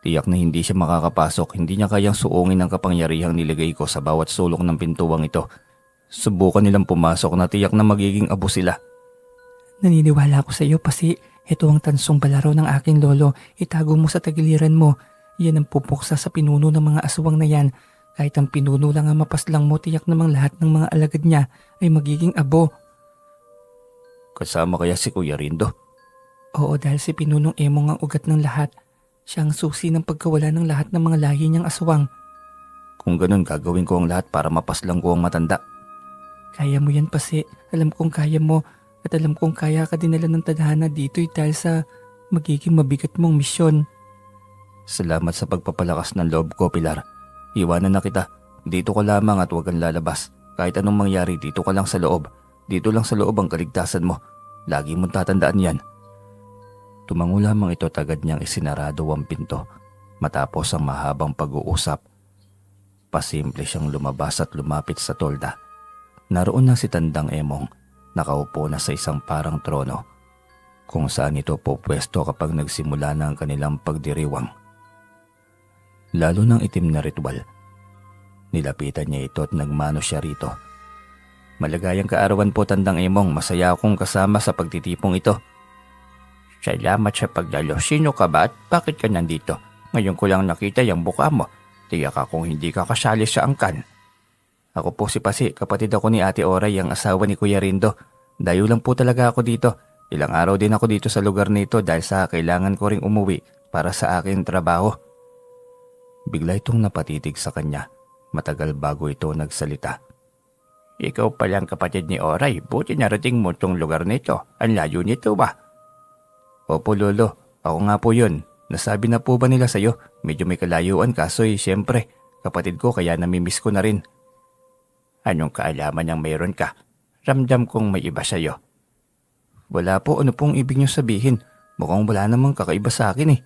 Tiyak na hindi siya makakapasok, hindi niya kayang suungin ang kapangyarihang nilagay ko sa bawat sulok ng pintuwang ito. Subukan nilang pumasok na tiyak na magiging abo sila. Naniniwala ako sa iyo kasi ito ang tansong balaro ng aking lolo. Itago mo sa tagiliran mo. Yan ang pupuksa sa pinuno ng mga aswang na yan. Kahit ang pinuno lang ang mapaslang mo, tiyak namang lahat ng mga alagad niya ay magiging abo. Kasama kaya si Kuya Rindo? Oo, dahil si Pinunong Emong ang ugat ng lahat. Siya ang susi ng pagkawala ng lahat ng mga lahi niyang aswang. Kung ganun, gagawin ko ang lahat para mapaslang ko ang matanda. Kaya mo yan, Pasi. Alam kong kaya mo at alam kong kaya ka dinala ng tadhana dito'y dahil sa magiging mabigat mong misyon. Salamat sa pagpapalakas ng loob ko, Pilar. Iwanan na kita. Dito ka lamang at huwag kang lalabas. Kahit anong mangyari, dito ka lang sa loob. Dito lang sa loob ang kaligtasan mo. Lagi mong tatandaan yan. Tumango lamang ito at agad niyang isinarado ang pinto matapos ang mahabang pag-uusap. Pasimple siyang lumabas at lumapit sa tolda. Naroon na si Tandang Emong, nakaupo na sa isang parang trono, kung saan ito pupwesto kapag nagsimula na ang kanilang pagdiriwang. Lalo ng itim na ritual. Nilapitan niya ito at nagmano siya rito. Malagayang kaarawan po, Tandang Emong. Masaya akong kasama sa pagtitipong ito. Salamat sa pagdalo. Sino ka ba at bakit ka nandito? Ngayon ko lang nakita yung buka mo. Tiyak akong hindi ka kasali sa angkan. Ako po si Pasi, kapatid ako ni Ate Oray, ang asawa ni Kuya Rindo. Dayo lang po talaga ako dito. Ilang araw din ako dito sa lugar nito dahil sa kailangan ko ring umuwi para sa aking trabaho. Bigla itong napatitig sa kanya. Matagal bago ito nagsalita. Ikaw palang kapatid ni Oray. Buti narating mo itong lugar nito. Ang layo nito ba? Opo, Lolo. Ako nga po yun. Nasabi na po ba nila sa'yo? Medyo may kalayuan kaso'y siyempre. Kapatid ko kaya namimiss ko na rin. Anong kaalaman niyang mayroon ka? Ramdam kong may iba sa'yo. Wala po, ano pong ibig niyo sabihin? Mukhang wala namang kakaiba sa akin eh.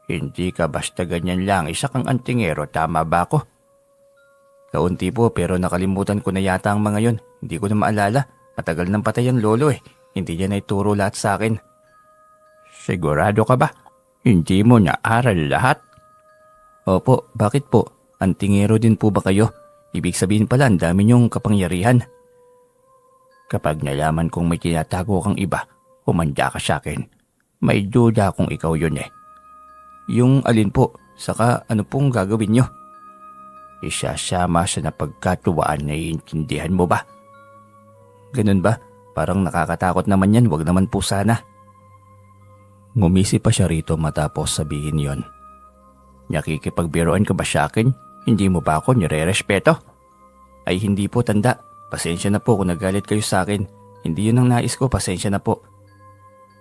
Hindi ka basta ganyan lang. Isa kang antingero, tama ba ako? Kaunti po pero nakalimutan ko na yata ang mga yon. Hindi ko na maalala. Matagal nang patay ang lolo eh. Hindi niya naituro lahat sa akin. Sigurado ka ba? Hindi mo naaral lahat? Opo, bakit po? Antingero din po ba kayo? Ibig sabihin pala ang dami niyong kapangyarihan. Kapag nalaman kong may tinatago kang iba, humanda ka sa akin. May duda kung ikaw yun eh. Yung alin po, saka ano pong gagawin niyo? Isasama sa napagkatuwaan, naiintindihan mo ba? Ganun ba? Parang nakakatakot naman yan, wag naman po sana. Ngumisi pa siya rito matapos sabihin yon. Nakikipagbiroan ka ba sa akin? Hindi mo ba ako nire-respeto? Ay hindi po, Tanda. Pasensya na po kung nagalit kayo sa akin. Hindi yun ang nais ko, pasensya na po.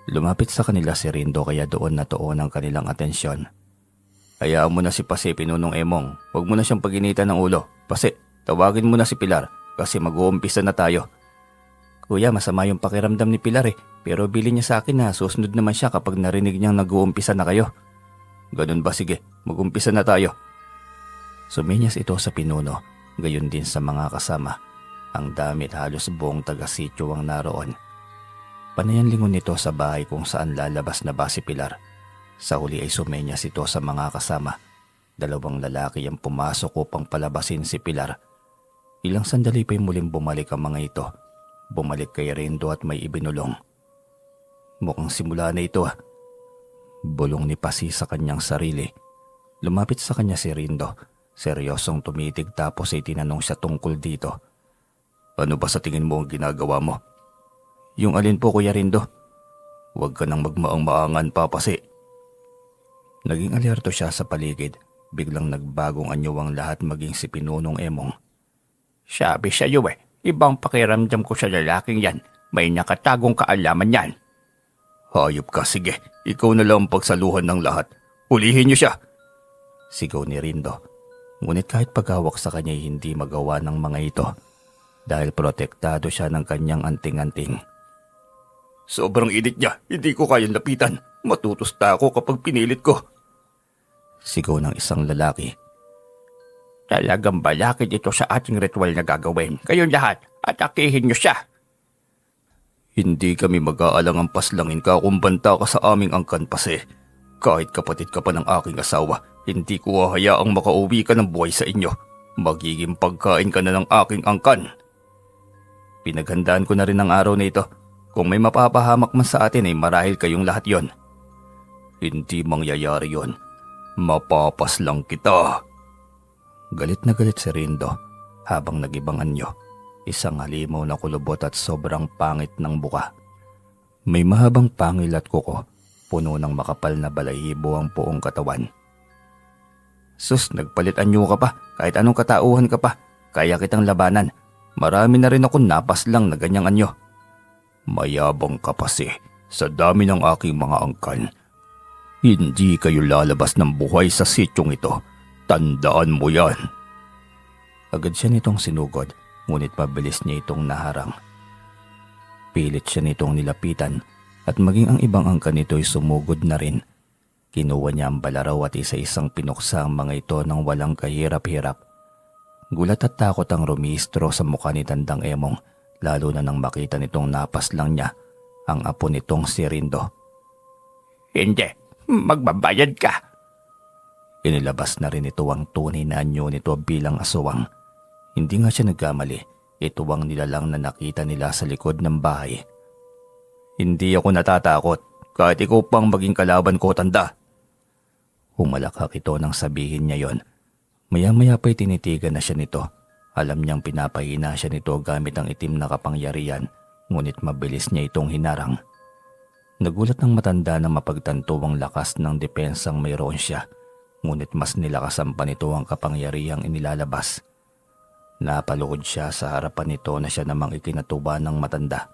Lumapit sa kanila si Rindo kaya doon na tuon ang kanilang atensyon. Hayaan mo na si Pasi, Pinunong Emong. Huwag mo na siyang paginitan ng ulo. Pasi, tawagin mo na si Pilar kasi mag-uumpisa na tayo. Kuya, masama yung pakiramdam ni Pilar eh. Pero bilin niya sa akin na susunod naman siya kapag narinig niyang nag-uumpisa na kayo. Ganun ba? Sige, mag-umpisa na tayo. Suminyas ito sa pinuno, gayon din sa mga kasama. Ang damit halos buong taga-sityo ang naroon. Panayan lingon nito sa bahay kung saan lalabas na ba si Pilar. Sa huli ay sumenyas ito sa mga kasama. Dalawang lalaki ang pumasok upang palabasin si Pilar. Ilang sandali pa'y muling bumalik ang mga ito. Bumalik kay Rindo at may ibinulong. Mukhang simula na ito ah. Bulong ni Pasi sa kanyang sarili. Lumapit sa kanya si Rindo. Seryosong tumitig tapos ay tinanong siya tungkol dito. Ano ba sa tingin mo ang ginagawa mo? Yung alin po, Kuya Rindo? Huwag ka nang magmaang-maangan pa, Pasi. Naging alerto siya sa paligid. Biglang nagbagong anyo ang lahat maging si Pinunong Emong. Sabi sa iyo eh, ibang pakiramdam ko sa lalaking yan. May nakatagong kaalaman yan. Hayop ka, sige. Ikaw na lang ang pagsaluhan ng lahat. Hulihin niyo siya. Sigaw ni Rindo. Ngunit kahit paghawak sa kanya hindi magawa ng mga ito. Dahil protektado siya ng kanyang anting-anting. Sobrang init niya. Hindi ko kayang lapitan. Matutusta ako kapag pinilit ko. Sigaw ng isang lalaki. Talagang balakid ito sa ating ritual na gagawin. Kayong lahat, atakihin niyo siya. Hindi kami mag-aalangang paslangin ka kung banta ka sa aming angkan, Pasi. Kahit kapatid ka pa ng aking asawa, hindi ko hahayaang makauwi ka ng buhay sa inyo. Magiging pagkain ka na ng aking angkan. Pinaghandaan ko na rin ang araw na ito. Kung may mapapahamak man sa atin ay marahil kayong lahat yon. Hindi mangyayari yon. Mapapaslang kita. Galit na galit si Rindo habang nagibang anyo. Isang halimaw na kulubot at sobrang pangit ng buka. May mahabang pangil at kuko, puno ng makapal na balahibo ang buong katawan. Sus, nagpalit anyo ka pa, kahit anong katauhan ka pa, kaya kitang labanan. Marami na rin akong napas lang na ganyang anyo. Mayabang ka kasi sa dami ng aking mga angkan. Hindi kayo lalabas ng buhay sa sityong ito. Tandaan mo yan. Agad siya nitong sinugod, ngunit mabilis niya itong naharang. Pilit siya nitong nilapitan at maging ang ibang angkan nito'y sumugod na rin. Kinuha niya ang balaraw at isa-isang pinuksa ang mga ito ng walang kahirap-hirap. Gulat at takot ang rumistro sa mukha ni Tandang Emong, lalo na nang makita nitong napas lang niya ang apo nitong si Rindo. Hindi, magbabayad ka. Inilabas na rin ito ang tunay na anyo nito bilang aswang. Hindi nga siya nagkamali, ito ang nilalang na nakita nila sa likod ng bahay. Hindi ako natatakot, kahit ikaw pang maging kalaban ko, Tanda. Humalakak ito nang sabihin niya yon. Maya-maya pa'y tinitigan na siya nito. Alam niyang pinapahina siya nito gamit ang itim na kapangyarihan, ngunit mabilis niya itong hinarang. Nagulat ng matanda na mapagtanto ang lakas ng depensang mayroon siya, ngunit mas nilakasan pa nito ang kapangyarihang inilalabas. Napaluhod siya sa harapan nito na siya namang ikinatuba ng matanda.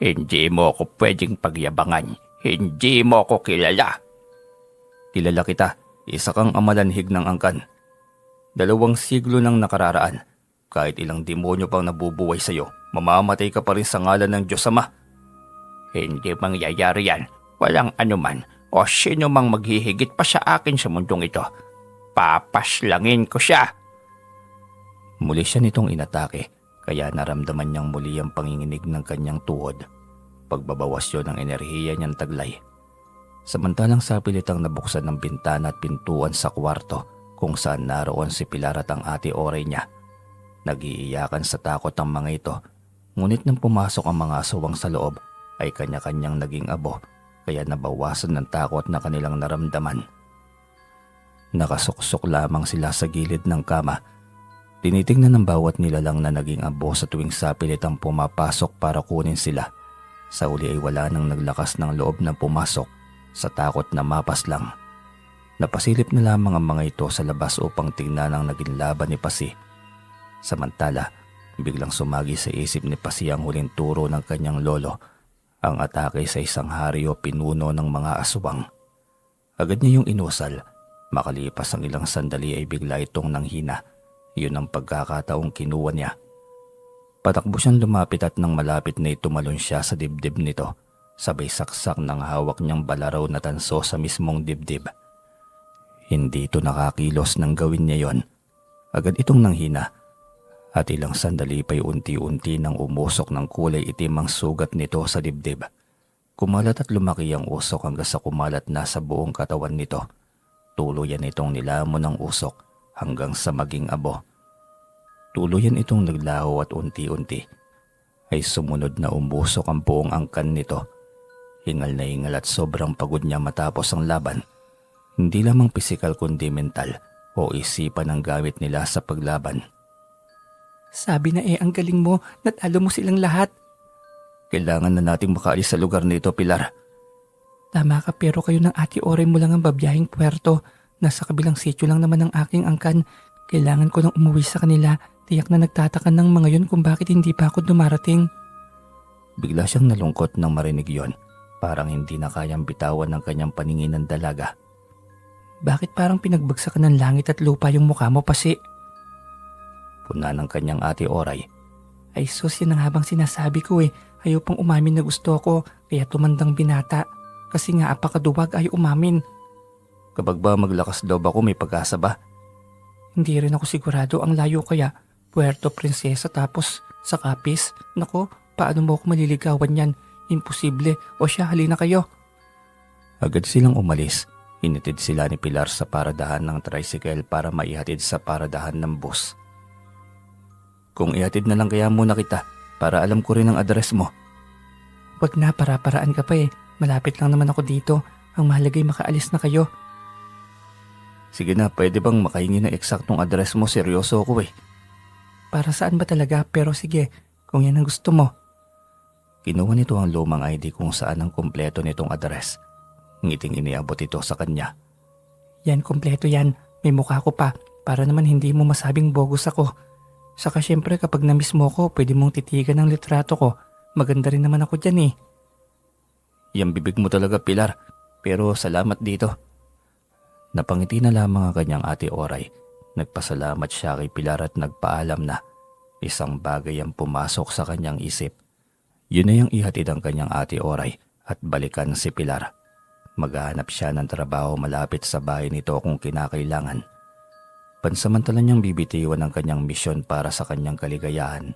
Hindi mo ako pwedeng pagyabangan. Hindi mo ako kilala. Kilala kita. Isa kang amalanhig ng angkan. 2 siglo nang nakararaan. Kahit ilang demonyo pang nabubuhay sa'yo, mamamatay ka pa rin sa ngalan ng Diyos Ama. Hindi mangyayari yan. Walang anuman o sino mang maghihigit pa sa akin sa mundong ito. Papaslangin ko siya. Muli siya nitong inatake, kaya naramdaman niyang muli ang panginginig ng kanyang tuhod. Pagbabawas yun ng enerhiya niyang taglay. Samantalang sapilitang nabuksan ng bintana at pintuan sa kwarto kung saan naroon si Pilar at ang ate Oray niya. Nag-iiyakan sa takot ang mga ito, ngunit nang pumasok ang mga aswang sa loob ay kanya-kanyang naging abo, kaya nabawasan ng takot na kanilang naramdaman. Nakasuksok lamang sila sa gilid ng kama. Tinitingnan ng bawat nilalang na naging abo sa tuwing sapilitang pumapasok para kunin sila. Sa uli ay wala nang naglakas ng loob na pumasok sa takot na mapas lang. Napasilip na lamang ang mga ito sa labas upang tingnan ang naging laban ni Pasi. Samantala, biglang sumagi sa isip ni Pasi ang huling turo ng kanyang lolo, ang atake sa isang hari o pinuno ng mga aswang. Agad niya yung inusal. Makalipas ang ilang sandali ay bigla itong nanghina. Yun ang pagkakataong kinuha niya. Patakbo siyang lumapit at nang malapit na tumalon siya sa dibdib nito. Sabay saksak ng hawak niyang balaraw na tanso sa mismong dibdib. Hindi ito nakakilos nang gawin niya yon. Agad itong nanghina at ilang sandali pa'y unti-unti nang umusok ng kulay itim ang sugat nito sa dibdib. Kumalat at lumaki ang usok hanggang sa kumalat na sa buong katawan nito. Tuluyan itong nilamon ng usok hanggang sa maging abo. Tuluyan itong naglaho at unti-unti ay sumunod na umusok ang buong angkan nito. Hingal na hingal at sobrang pagod niya matapos ang laban. Hindi lamang pisikal kundi mental o isipan ang gamit nila sa paglaban. Sabi na ang galing mo, natalo mo silang lahat. Kailangan na nating makaalis sa lugar nito, Pilar. Tama ka, pero kayo ng ate Oray mo lang ang babiyahing puwerto. Nasa kabilang sityo lang naman ang aking angkan. Kailangan ko nang umuwi sa kanila. Tiyak na nagtataka ng mga yun kung bakit hindi pa ako dumarating. Bigla siyang nalungkot nang marinig yon. Parang hindi na kayang bitawan ng kanyang paningin ng dalaga. Bakit parang pinagbagsakan ng langit at lupa yung mukha mo, Pasi? Puna ng kanyang ate Oray. Ay sus, yan ang habang sinasabi ko eh. Ayaw pang umamin na gusto ko, kaya tumandang binata. Kasi nga apakaduwag ay umamin. Kapag ba maglakas loob ako, may pag-asa ba? Hindi rin ako sigurado, ang layo kaya. Puerto Princesa tapos sa Capiz. Nako, paano mo ako maliligawan yan? Imposible. O siya, halina kayo. Agad silang umalis. Hinitid sila ni Pilar sa paradahan ng tricycle para maihatid sa paradahan ng bus. Kung ihatid na lang kaya muna kita para alam ko rin ang address mo. Wag na, para-paraan ka pa eh. Malapit lang naman ako dito. Ang mahalagay makaalis na kayo. Sige na, pwede bang makahingi ng eksaktong address mo? Seryoso ako eh. Para saan ba talaga? Pero sige, kung yan ang gusto mo. Kinuha nito ang lumang ID kung saan ang kumpleto nitong address. Ngiting iniabot ito sa kanya. Yan, kompleto yan. May mukha ko pa. Para naman hindi mo masabing bogus ako. Saka syempre kapag na-miss mo ko, pwede mong titigan ang litrato ko. Maganda rin naman ako dyan eh. Yang bibig mo talaga, Pilar. Pero salamat dito. Napangiti na lamang ang kanyang ate Oray. Nagpasalamat siya kay Pilar at nagpaalam na isang bagay ang pumasok sa kanyang isip. Yun na yung ihatid ang kanyang ate Oray at balikan si Pilar. Maghahanap siya ng trabaho malapit sa bahay nito kung kinakailangan. Pansamantala niyang bibitiwan ang kanyang misyon para sa kanyang kaligayahan.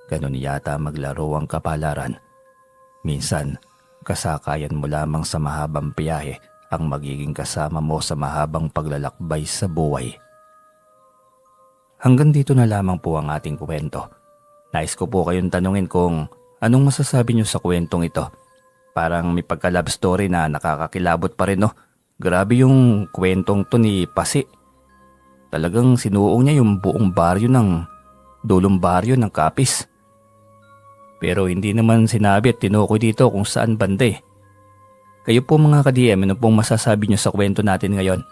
Ganun yata maglaro ang kapalaran. Minsan, kasakayan mo lamang sa mahabang biyahe ang magiging kasama mo sa mahabang paglalakbay sa buhay. Hanggang dito na lamang po ang ating kwento. Nais ko po kayong tanungin kung anong masasabi niyo sa kwentong ito. Parang may pagka-love story na nakakakilabot pa rin, no? Grabe yung kwentong to ni Pasi. Talagang sinuong niya yung buong baryo dulong baryo ng Capiz. Pero hindi naman sinabi at tinukoy dito kung saan banda eh. Kayo po mga ka-DM, ano pong masasabi niyo sa kwento natin ngayon?